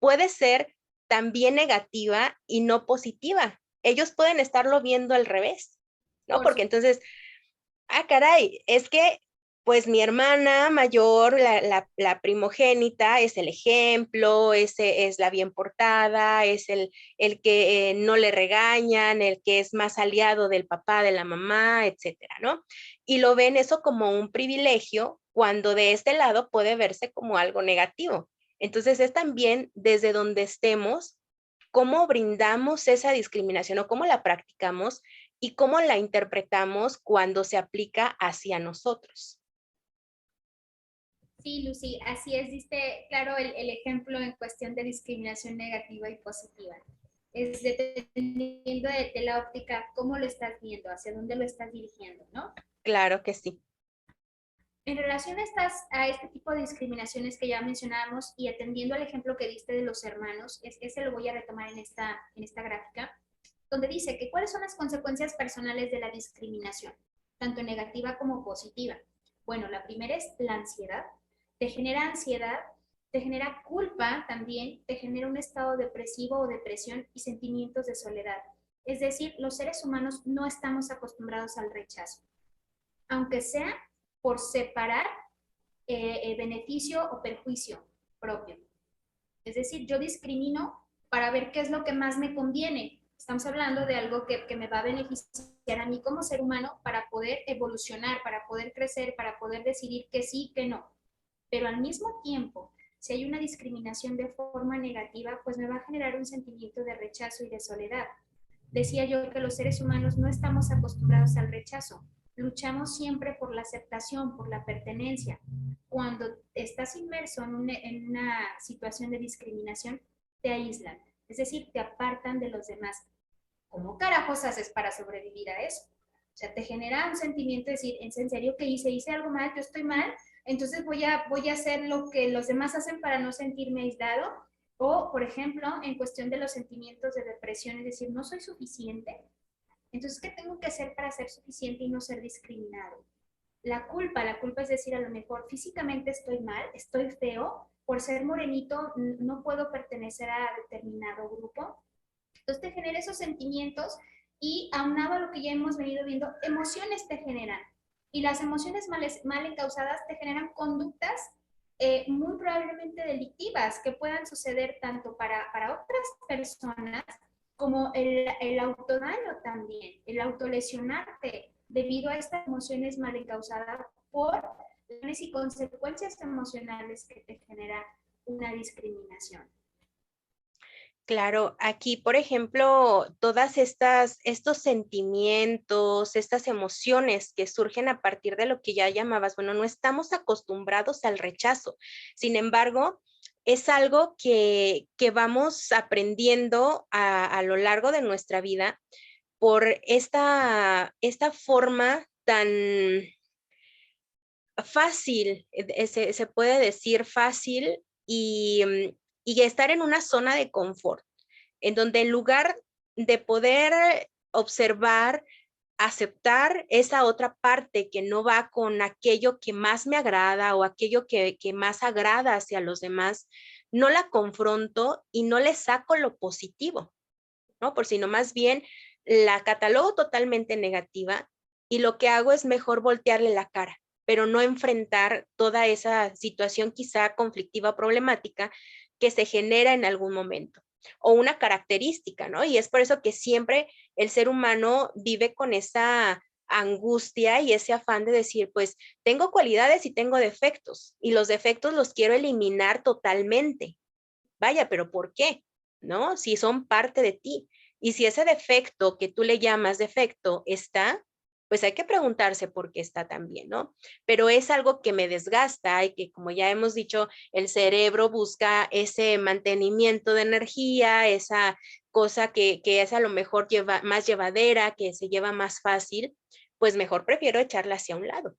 puede ser también negativa y no positiva. Ellos pueden estarlo viendo al revés, ¿no?
Por
Porque
supuesto.
entonces, caray, es que pues mi hermana mayor, la primogénita, es el ejemplo, es la bien portada, es el que no le regañan, el que es más aliado del papá, de la mamá, etcétera, ¿no? Y lo ven eso como un privilegio cuando de este lado puede verse como algo negativo. Entonces es también desde donde estemos, cómo brindamos esa discriminación o cómo la practicamos y cómo la interpretamos cuando se aplica hacia nosotros.
Sí, Lucy, así es, diste claro el ejemplo en cuestión de discriminación negativa y positiva. Es dependiendo de la óptica, cómo lo estás viendo, hacia dónde lo estás dirigiendo, ¿no?
Claro que sí.
En relación a este tipo de discriminaciones que ya mencionábamos y atendiendo al ejemplo que diste de los hermanos, ese lo voy a retomar en esta gráfica, donde dice que cuáles son las consecuencias personales de la discriminación, tanto negativa como positiva. Bueno, la primera es la ansiedad, te genera culpa también, te genera un estado depresivo o depresión y sentimientos de soledad. Es decir, los seres humanos no estamos acostumbrados al rechazo, aunque sea por separar beneficio o perjuicio propio. Es decir, yo discrimino para ver qué es lo que más me conviene. Estamos hablando de algo que me va a beneficiar a mí como ser humano para poder evolucionar, para poder crecer, para poder decidir que sí, que no. Pero al mismo tiempo, si hay una discriminación de forma negativa, pues me va a generar un sentimiento de rechazo y de soledad. Decía yo que los seres humanos no estamos acostumbrados al rechazo. Luchamos siempre por la aceptación, por la pertenencia. Cuando estás inmerso en una situación de discriminación, te aíslan, es decir, te apartan de los demás. ¿Cómo carajos haces para sobrevivir a eso? O sea, te genera un sentimiento de decir, ¿en serio qué hice? ¿Hice algo mal? ¿Yo estoy mal? Entonces voy a hacer lo que los demás hacen para no sentirme aislado. O, por ejemplo, en cuestión de los sentimientos de depresión, es decir, no soy suficiente. Entonces, ¿qué tengo que hacer para ser suficiente y no ser discriminado? La culpa es decir, a lo mejor físicamente estoy mal, estoy feo, por ser morenito no puedo pertenecer a determinado grupo. Entonces te genera esos sentimientos y aunado a lo que ya hemos venido viendo, emociones te generan. Y las emociones mal encausadas te generan conductas muy probablemente delictivas que puedan suceder tanto para otras personas como el autodaño también, el autolesionarte debido a estas emociones mal encausadas por y consecuencias emocionales que te genera una discriminación.
Claro, aquí, por ejemplo, todas estos sentimientos, estas emociones que surgen a partir de lo que ya llamabas, bueno, no estamos acostumbrados al rechazo. Sin embargo, es algo que vamos aprendiendo a lo largo de nuestra vida por esta forma tan fácil, se puede decir fácil y estar en una zona de confort en donde en lugar de poder observar aceptar esa otra parte que no va con aquello que más me agrada o aquello que más agrada hacia los demás, no la confronto y no le saco lo positivo, ¿no? Por sino más bien la catalogo totalmente negativa y lo que hago es mejor voltearle la cara, pero no enfrentar toda esa situación quizá conflictiva o problemática que se genera en algún momento o una característica, ¿no? Y es por eso que siempre el ser humano vive con esa angustia y ese afán de decir, pues tengo cualidades y tengo defectos y los defectos los quiero eliminar totalmente. Vaya, pero ¿por qué? ¿No? Si son parte de ti. Y si ese defecto que tú le llamas defecto está, pues hay que preguntarse por qué está también, ¿no? Pero es algo que me desgasta y que, como ya hemos dicho, el cerebro busca ese mantenimiento de energía, esa cosa que es a lo mejor más llevadera, que se lleva más fácil, pues mejor prefiero echarla hacia un lado.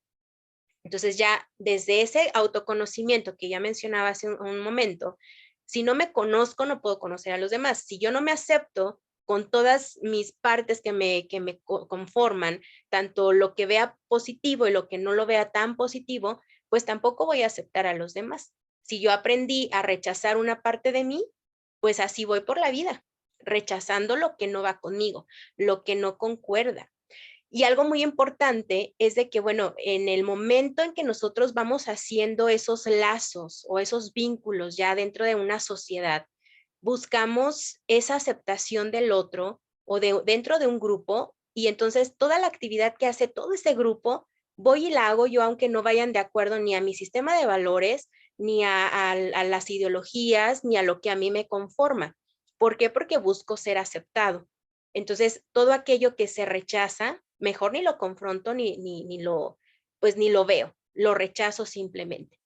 Entonces ya desde ese autoconocimiento que ya mencionaba hace un momento, si no me conozco, no puedo conocer a los demás. Si yo no me acepto con todas mis partes que me conforman, tanto lo que vea positivo y lo que no lo vea tan positivo, pues tampoco voy a aceptar a los demás. Si yo aprendí a rechazar una parte de mí, pues así voy por la vida, rechazando lo que no va conmigo, lo que no concuerda. Y algo muy importante es de que, bueno, en el momento en que nosotros vamos haciendo esos lazos o esos vínculos ya dentro de una sociedad, buscamos esa aceptación del otro o dentro de un grupo y entonces toda la actividad que hace todo ese grupo, voy y la hago yo aunque no vayan de acuerdo ni a mi sistema de valores, ni a las ideologías, ni a lo que a mí me conforma. ¿Por qué? Porque busco ser aceptado. Entonces, todo aquello que se rechaza, mejor ni lo confronto pues ni lo veo, lo rechazo simplemente.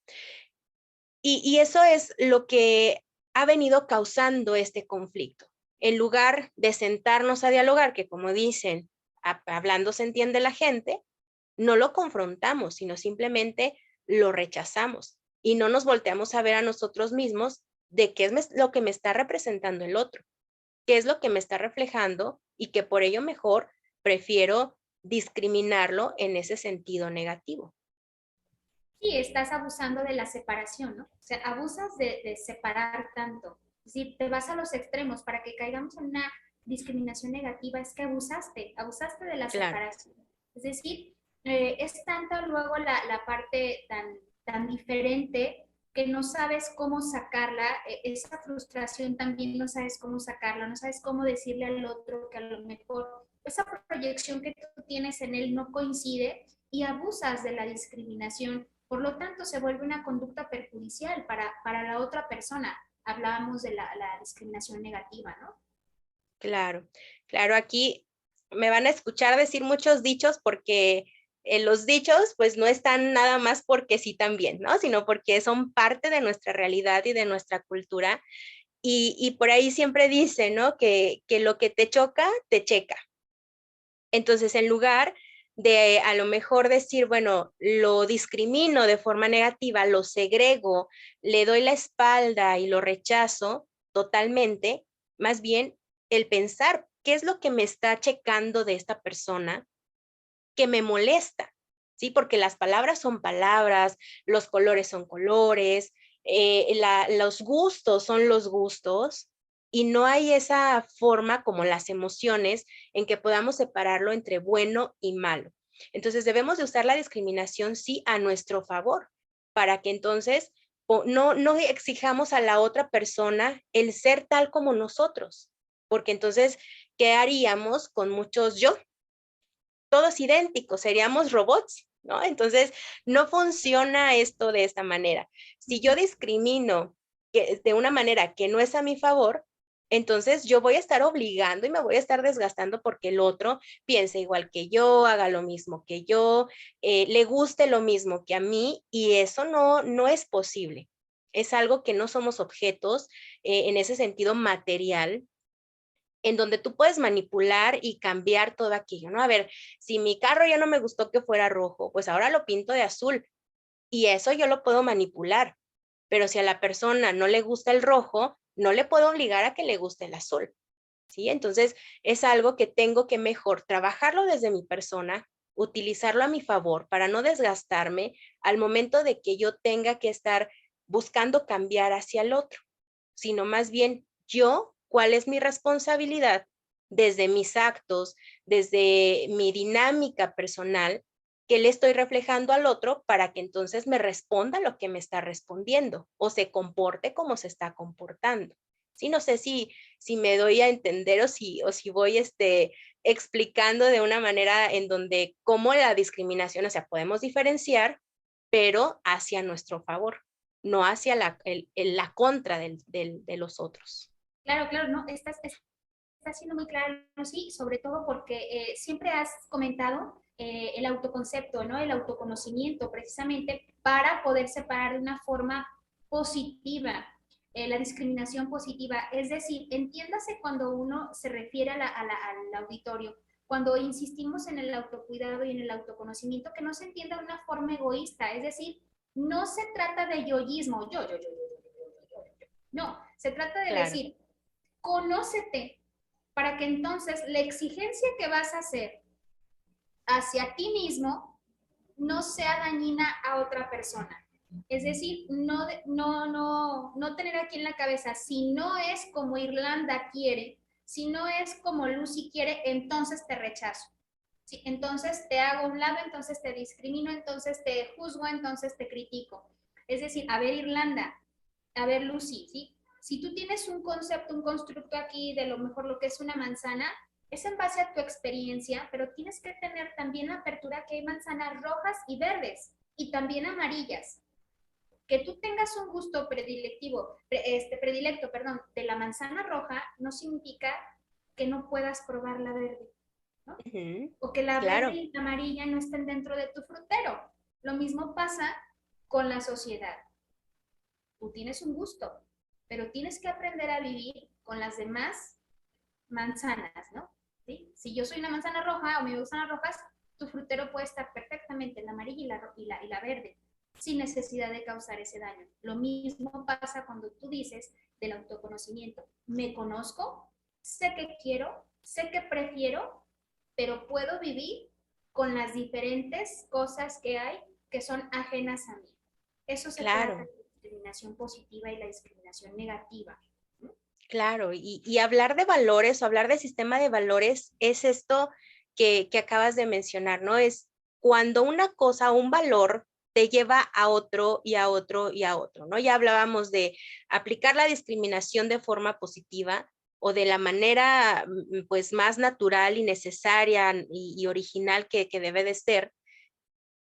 Y eso es lo que ha venido causando este conflicto. En lugar de sentarnos a dialogar, que como dicen, hablando se entiende la gente, no lo confrontamos, sino simplemente lo rechazamos y no nos volteamos a ver a nosotros mismos de qué es lo que me está representando el otro, qué es lo que me está reflejando y que por ello mejor prefiero discriminarlo en ese sentido negativo.
Sí, estás abusando de la separación, ¿no? O sea, abusas de separar tanto. Es decir, te vas a los extremos para que caigamos en una discriminación negativa, es que abusaste de la
Claro,
separación. Es decir, es tanta luego la parte tan diferente que no sabes cómo sacarla, esa frustración también no sabes cómo sacarla, no sabes cómo decirle al otro que a lo mejor esa proyección que tú tienes en él no coincide y abusas de la discriminación. Por lo tanto, se vuelve una conducta perjudicial para la otra persona. Hablábamos de la discriminación negativa, ¿no?
claro, claro. Aquí me van a escuchar decir muchos dichos porque los dichos pues no están nada más porque sí también, ¿no? Sino porque son parte de nuestra realidad y de nuestra cultura. Y por ahí siempre dice, ¿no? Que lo que te choca, te checa. Entonces, en lugar de a lo mejor decir, bueno, lo discrimino de forma negativa, lo segrego, le doy la espalda y lo rechazo totalmente, más bien el pensar qué es lo que me está checando de esta persona que me molesta, ¿sí? Porque las palabras son palabras, los colores son colores, los gustos son los gustos, y no hay esa forma como las emociones en que podamos separarlo entre bueno y malo. Entonces debemos de usar la discriminación sí a nuestro favor, para que entonces no exijamos a la otra persona el ser tal como nosotros, porque entonces, ¿qué haríamos con muchos yo? Todos idénticos, seríamos robots, ¿no? Entonces, no funciona esto de esta manera. Si yo discrimino de una manera que no es a mi favor, entonces yo voy a estar obligando y me voy a estar desgastando porque el otro piense igual que yo, haga lo mismo que yo, le guste lo mismo que a mí y eso no es posible. Es algo que no somos objetos en ese sentido material, en donde tú puedes manipular y cambiar todo aquello, ¿no? A ver, si mi carro ya no me gustó que fuera rojo, pues ahora lo pinto de azul y eso yo lo puedo manipular, pero si a la persona no le gusta el rojo, no le puedo obligar a que le guste el azul. ¿sí? Entonces, es algo que tengo que mejor trabajarlo desde mi persona, utilizarlo a mi favor para no desgastarme al momento de que yo tenga que estar buscando cambiar hacia el otro, sino más bien yo, cuál es mi responsabilidad desde mis actos, desde mi dinámica personal, que le estoy reflejando al otro para que entonces me responda lo que me está respondiendo o se comporte como se está comportando. Sí, no sé si me doy a entender o si voy explicando de una manera en donde cómo la discriminación, o sea, podemos diferenciar, pero hacia nuestro favor, no hacia la contra de los otros.
Claro, claro, no, está siendo muy claro, sí, sobre todo porque siempre has comentado el autoconcepto, ¿no? El autoconocimiento, precisamente para poder separar de una forma positiva la discriminación positiva. Es decir, entiéndase cuando uno se refiere al auditorio, cuando insistimos en el autocuidado y en el autoconocimiento, que no se entienda de una forma egoísta, es decir, no se trata de yoísmo, no, se trata de
Claro.
decir, conócete, para que entonces la exigencia que vas a hacer hacia ti mismo no sea dañina a otra persona. Es decir, no tener aquí en la cabeza, si no es como Irlanda quiere, si no es como Lucy quiere, entonces te rechazo. ¿Sí? Entonces te hago a un lado, entonces te discrimino, entonces te juzgo, entonces te critico. Es decir, a ver Irlanda, a ver Lucy, ¿sí? Si tú tienes un concepto, un constructo aquí de lo mejor lo que es una manzana, es en base a tu experiencia, pero tienes que tener también apertura que hay manzanas rojas y verdes y también amarillas. Que tú tengas un gusto predilecto, perdón, de la manzana roja no significa que no puedas probar la verde, ¿no? O que la verde
Claro,
y la amarilla no estén dentro de tu frutero. Lo mismo pasa con la sociedad. Tú tienes un gusto, pero tienes que aprender a vivir con las demás manzanas, ¿no? ¿Sí? Si yo soy una manzana roja o me gustan las rojas, tu frutero puede estar perfectamente en la amarilla y la verde, sin necesidad de causar ese daño. Lo mismo pasa cuando tú dices del autoconocimiento. Me conozco, sé que quiero, sé que prefiero, pero puedo vivir con las diferentes cosas que hay que son ajenas a mí. Eso se trata
claro,
de la discriminación positiva y la discriminación negativa.
claro. Y hablar de valores o hablar de sistema de valores es esto que acabas de mencionar, ¿no? Es cuando una cosa, un valor, te lleva a otro y a otro y a otro, ¿no? Ya hablábamos de aplicar la discriminación de forma positiva o de la manera, pues, más natural y necesaria y original que debe de ser,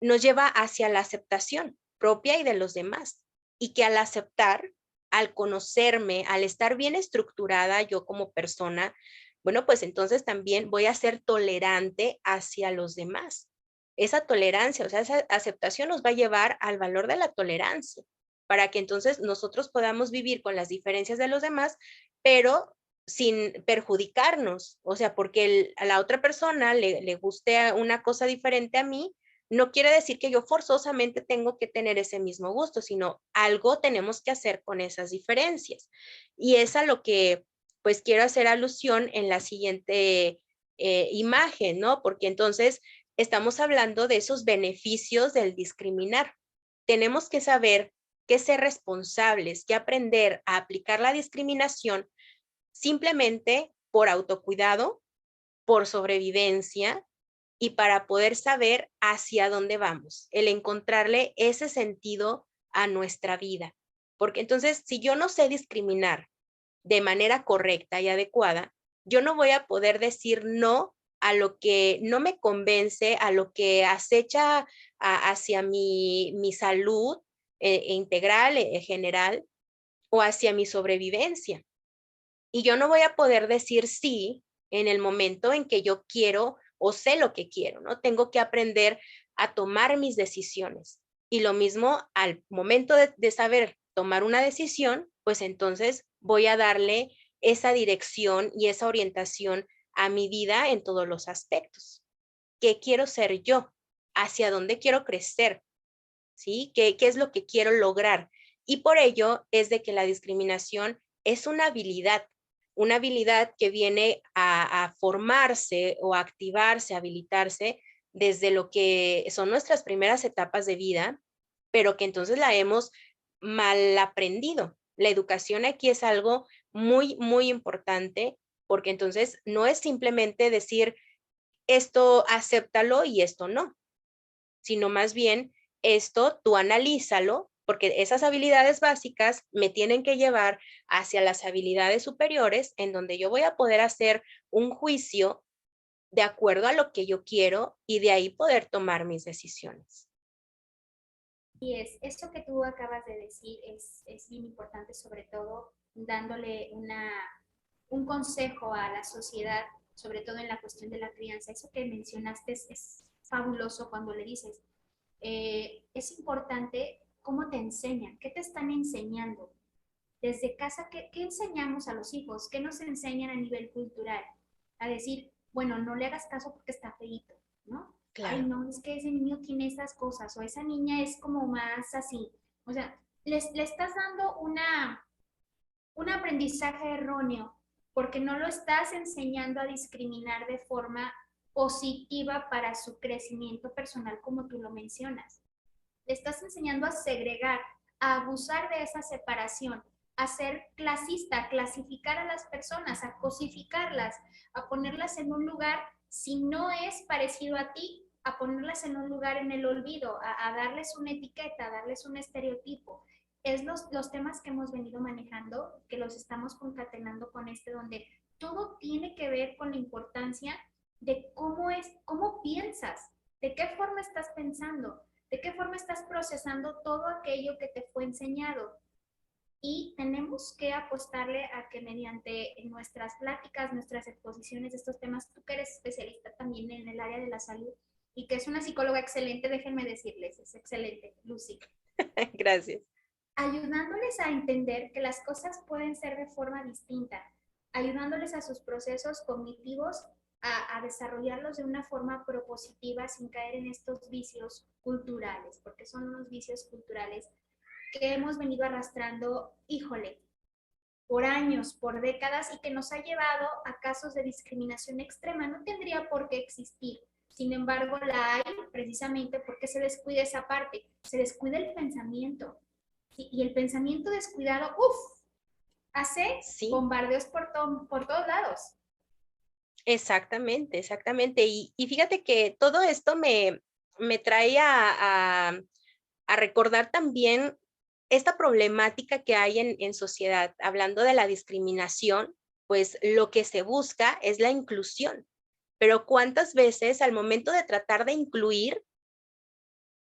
nos lleva hacia la aceptación propia y de los demás. Y que al aceptar, al conocerme, al estar bien estructurada yo como persona, bueno, pues entonces también voy a ser tolerante hacia los demás. Esa tolerancia, o sea, esa aceptación nos va a llevar al valor de la tolerancia, para que entonces nosotros podamos vivir con las diferencias de los demás, pero sin perjudicarnos, o sea, porque a la otra persona le guste una cosa diferente a mí, no quiere decir que yo forzosamente tengo que tener ese mismo gusto, sino algo tenemos que hacer con esas diferencias. Y es a lo que pues quiero hacer alusión en la siguiente imagen, ¿no? Porque entonces estamos hablando de esos beneficios del discriminar. Tenemos que saber que ser responsables, que aprender a aplicar la discriminación simplemente por autocuidado, por sobrevivencia y para poder saber hacia dónde vamos, el encontrarle ese sentido a nuestra vida. Porque entonces, si yo no sé discriminar de manera correcta y adecuada, yo no voy a poder decir no a lo que no me convence, a lo que acecha hacia mi salud integral, general, o hacia mi sobrevivencia. Y yo no voy a poder decir sí en el momento en que yo quiero o sé lo que quiero, ¿no? Tengo que aprender a tomar mis decisiones. Y lo mismo al momento de saber tomar una decisión, pues entonces voy a darle esa dirección y esa orientación a mi vida en todos los aspectos. ¿Qué quiero ser yo? ¿Hacia dónde quiero crecer? ¿Sí? ¿Qué es lo que quiero lograr? Y por ello es de que la discriminación es una habilidad, una habilidad que viene a formarse o a activarse, a habilitarse desde lo que son nuestras primeras etapas de vida, pero que entonces la hemos mal aprendido. La educación aquí es algo muy, muy importante, porque entonces no es simplemente decir esto acéptalo y esto no, sino más bien esto tú analízalo, porque esas habilidades básicas me tienen que llevar hacia las habilidades superiores, en donde yo voy a poder hacer un juicio de acuerdo a lo que yo quiero y de ahí poder tomar mis decisiones.
Y eso que tú acabas de decir es bien importante, sobre todo dándole un consejo a la sociedad, sobre todo en la cuestión de la crianza. Eso que mencionaste es fabuloso cuando le dices, es importante cómo te enseñan, qué te están enseñando. Desde casa, ¿qué enseñamos a los hijos? ¿Qué nos enseñan a nivel cultural? A decir, bueno, no le hagas caso porque está feíto, ¿no? Ay,
Claro.
no, es que ese niño tiene estas cosas, o esa niña es como más así. O sea, le estás dando un aprendizaje erróneo porque no lo estás enseñando a discriminar de forma positiva para su crecimiento personal, como tú lo mencionas. Le estás enseñando a segregar, a abusar de esa separación, a ser clasista, a clasificar a las personas, a cosificarlas, a ponerlas en un lugar, si no es parecido a ti, a ponerlas en un lugar en el olvido, a darles una etiqueta, a darles un estereotipo. Es los temas que hemos venido manejando, que los estamos concatenando con donde todo tiene que ver con la importancia de cómo piensas, de qué forma estás pensando, de qué forma estás procesando todo aquello que te fue enseñado. Y tenemos que apostarle a que mediante nuestras pláticas, nuestras exposiciones de estos temas, tú que eres especialista también en el área de la salud y que es una psicóloga excelente, déjenme decirles, es excelente, Lucy.
Gracias.
Ayudándoles a entender que las cosas pueden ser de forma distinta, ayudándoles a sus procesos cognitivos a desarrollarlos de una forma propositiva sin caer en estos vicios culturales, porque son unos vicios culturales que hemos venido arrastrando, híjole, por años, por décadas y que nos ha llevado a casos de discriminación extrema. No tendría por qué existir. Sin embargo, la hay precisamente porque se descuida esa parte, se descuida el pensamiento. Y el pensamiento descuidado, uff, hace
Sí,
bombardeos por todos lados.
exactamente, exactamente. Y fíjate que todo esto me trae a recordar también esta problemática que hay en sociedad. Hablando de la discriminación, pues lo que se busca es la inclusión. Pero ¿cuántas veces al momento de tratar de incluir,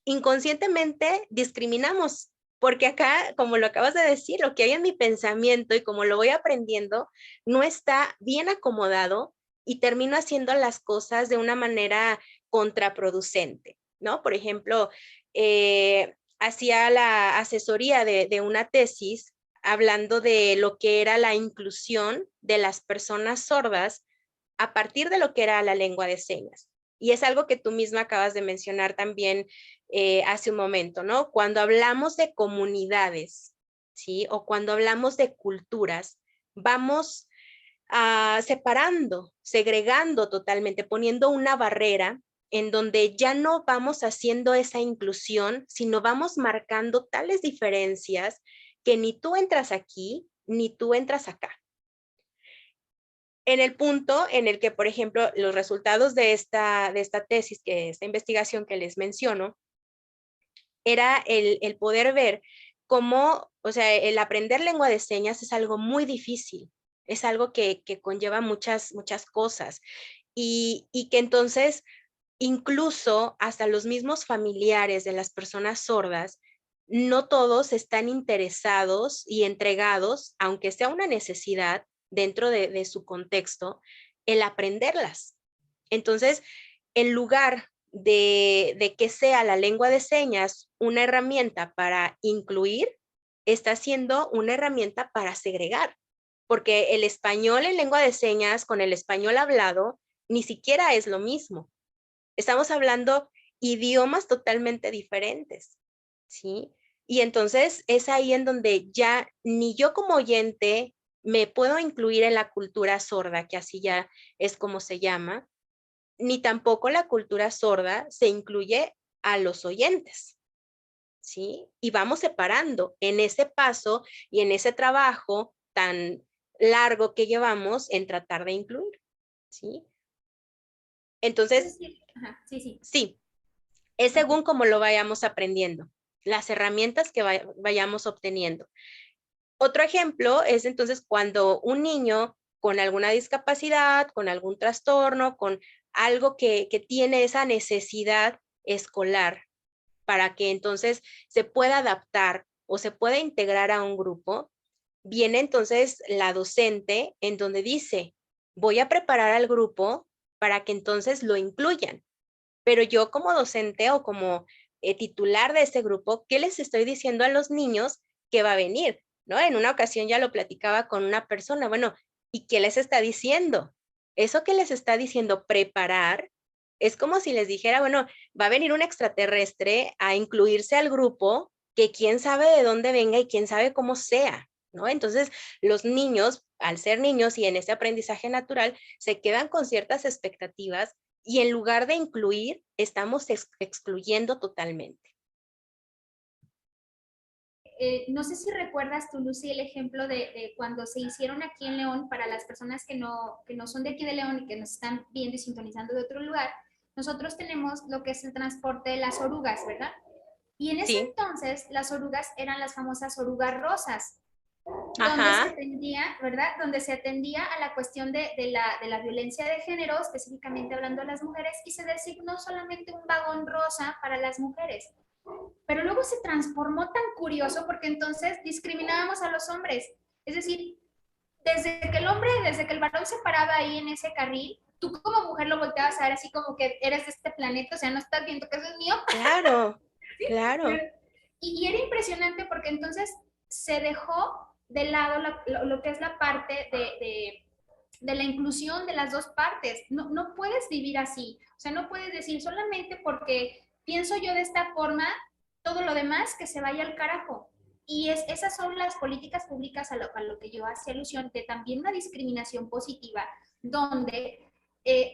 inconscientemente discriminamos? Porque acá, como lo acabas de decir, lo que hay en mi pensamiento y como lo voy aprendiendo, no está bien acomodado y termino haciendo las cosas de una manera contraproducente, ¿no? Por ejemplo, hacía la asesoría de una tesis hablando de lo que era la inclusión de las personas sordas a partir de lo que era la lengua de señas. Y es algo que tú misma acabas de mencionar también hace un momento, ¿no? Cuando hablamos de comunidades, ¿sí? O cuando hablamos de culturas, vamos separando, segregando totalmente, poniendo una barrera en donde ya no vamos haciendo esa inclusión, sino vamos marcando tales diferencias que ni tú entras aquí, ni tú entras acá. En el punto en el que, por ejemplo, los resultados de esta tesis, esta investigación que les menciono, era el poder ver cómo, o sea, el aprender lengua de señas es algo muy difícil, es algo que conlleva muchas, muchas cosas y que entonces incluso hasta los mismos familiares de las personas sordas, no todos están interesados y entregados, aunque sea una necesidad dentro de su contexto, el aprenderlas. Entonces, en lugar de que sea la lengua de señas una herramienta para incluir, está siendo una herramienta para segregar, porque el español en lengua de señas con el español hablado ni siquiera es lo mismo. Estamos hablando idiomas totalmente diferentes, ¿sí? Y entonces es ahí en donde ya ni yo como oyente me puedo incluir en la cultura sorda, que así ya es como se llama, ni tampoco la cultura sorda se incluye a los oyentes, ¿sí? Y vamos separando en ese paso y en ese trabajo tan largo que llevamos en tratar de incluir, ¿sí?
Es
Entonces,
decir, ajá, sí, sí.
sí, es según
Ok.
como lo vayamos aprendiendo, las herramientas que vayamos obteniendo. Otro ejemplo es entonces cuando un niño con alguna discapacidad, con algún trastorno, con algo que tiene esa necesidad escolar para que entonces se pueda adaptar o se pueda integrar a un grupo, viene entonces la docente en donde dice, voy a preparar al grupo para que entonces lo incluyan. Pero yo como docente o como titular de este grupo, ¿qué les estoy diciendo a los niños que va a venir? ¿No? En una ocasión ya lo platicaba con una persona, bueno, ¿y qué les está diciendo? Eso que les está diciendo preparar es como si les dijera, bueno, va a venir un extraterrestre a incluirse al grupo que quién sabe de dónde venga y quién sabe cómo sea, ¿no? Entonces, los niños, al ser niños y en ese aprendizaje natural, se quedan con ciertas expectativas y en lugar de incluir, estamos excluyendo totalmente.
No sé si recuerdas tú, Lucy, el ejemplo de cuando se hicieron aquí en León, para las personas que no son de aquí de León y que nos están viendo y sintonizando de otro lugar, nosotros tenemos lo que es el transporte de las orugas, ¿verdad? Y en ese
Sí,
entonces las orugas eran las famosas orugas rosas, donde se
ajá,
atendía, ¿verdad? Donde se atendía a la cuestión de la violencia de género, específicamente hablando de las mujeres, y se designó solamente un vagón rosa para las mujeres. Pero luego se transformó tan curioso porque entonces discriminábamos a los hombres. Es decir, desde que el varón se paraba ahí en ese carril, tú como mujer lo volteabas a ver así como que eres de este planeta, o sea, no estás viendo que eso es mío.
claro,
¿Sí?
claro,
Y era impresionante porque entonces se dejó de lado lo que es la parte de la inclusión de las dos partes. No, no puedes vivir así. O sea, no puedes decir solamente porque pienso yo de esta forma, todo lo demás que se vaya al carajo. Y esas son las políticas públicas a lo que yo hacía alusión, de también una discriminación positiva, donde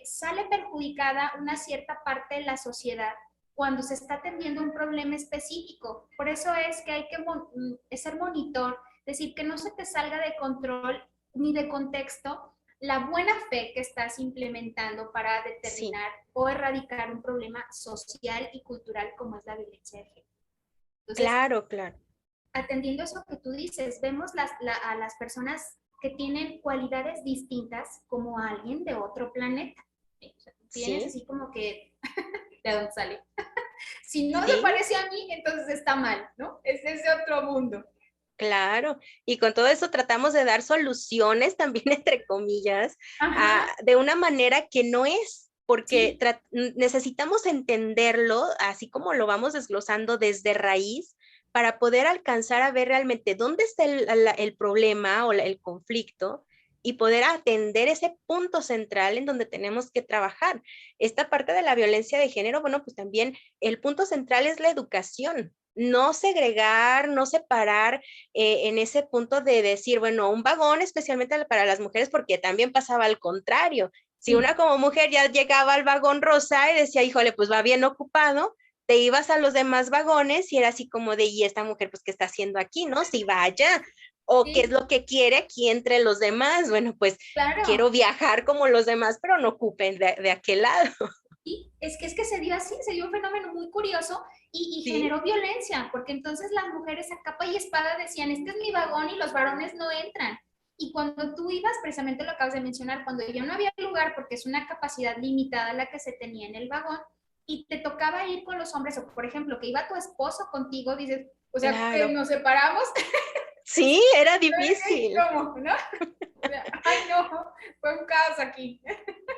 sale perjudicada una cierta parte de la sociedad cuando se está atendiendo un problema específico. Por eso es que hay que ser monitor, decir que no se te salga de control ni de contexto la buena fe que estás implementando para
sí,
determinar o erradicar un problema social y cultural como es la violencia de género. Entonces,
claro, claro,
atendiendo eso que tú dices, vemos a las personas que tienen cualidades distintas como a alguien de otro planeta. O sea, tienes
sí,
así como que, ¿de dónde sale? Si no se
sí,
parece a mí, entonces está mal, ¿no? Es ese otro mundo.
claro. Y con todo eso tratamos de dar soluciones también, entre comillas,
Ajá,
de una manera que no es, porque
sí,
necesitamos entenderlo, así como lo vamos desglosando desde raíz, para poder alcanzar a ver realmente dónde está el problema o el conflicto y poder atender ese punto central en donde tenemos que trabajar. Esta parte de la violencia de género, bueno, pues también el punto central es la educación. No segregar, no separar en ese punto de decir, bueno, un vagón especialmente para las mujeres, porque también pasaba al contrario. Si
sí,
una como mujer ya llegaba al vagón rosa y decía, híjole, pues va bien ocupado, te ibas a los demás vagones y era así como de, y esta mujer, pues, ¿qué está haciendo aquí, no? Si vaya, o qué es
sí,
lo que quiere aquí entre los demás. Bueno, pues
claro.
quiero viajar como los demás, pero no ocupen de aquel lado.
Sí, es que se dio así, se dio un fenómeno muy curioso y
Sí,
generó violencia, porque entonces las mujeres a capa y espada decían, este es mi vagón y los varones no entran. Y cuando tú ibas, precisamente lo acabas de mencionar, cuando ya no había lugar, porque es una capacidad limitada la que se tenía en el vagón, y te tocaba ir con los hombres, o por ejemplo, que iba tu esposo contigo, dices, o sea, que
claro.
nos separamos,
Sí, era difícil.
¿cómo? ¿No? O sea, ay, no, fue un caos aquí.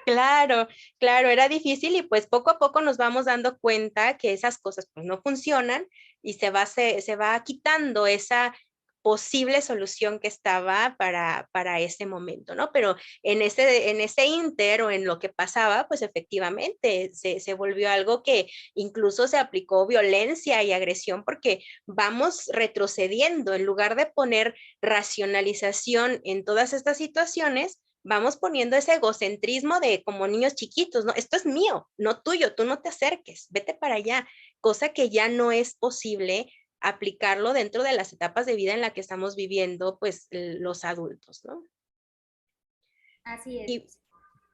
Claro, claro, era difícil y pues poco a poco nos vamos dando cuenta que esas cosas pues no funcionan y se va quitando esa posible solución que estaba para ese momento, ¿no? Pero en ese inter o en lo que pasaba, pues efectivamente se volvió algo que incluso se aplicó violencia y agresión porque vamos retrocediendo en lugar de poner racionalización en todas estas situaciones. Vamos poniendo ese egocentrismo de como niños chiquitos, ¿no? Esto es mío, no tuyo, tú no te acerques, vete para allá, cosa que ya no es posible aplicarlo dentro de las etapas de vida en la que estamos viviendo, pues, los adultos, ¿no?
Así es.
Y,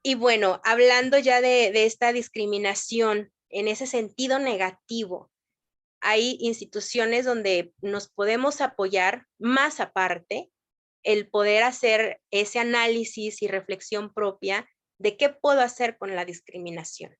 y bueno, hablando ya de esta discriminación en ese sentido negativo, hay instituciones donde nos podemos apoyar más aparte, el poder hacer ese análisis y reflexión propia de qué puedo hacer con la discriminación.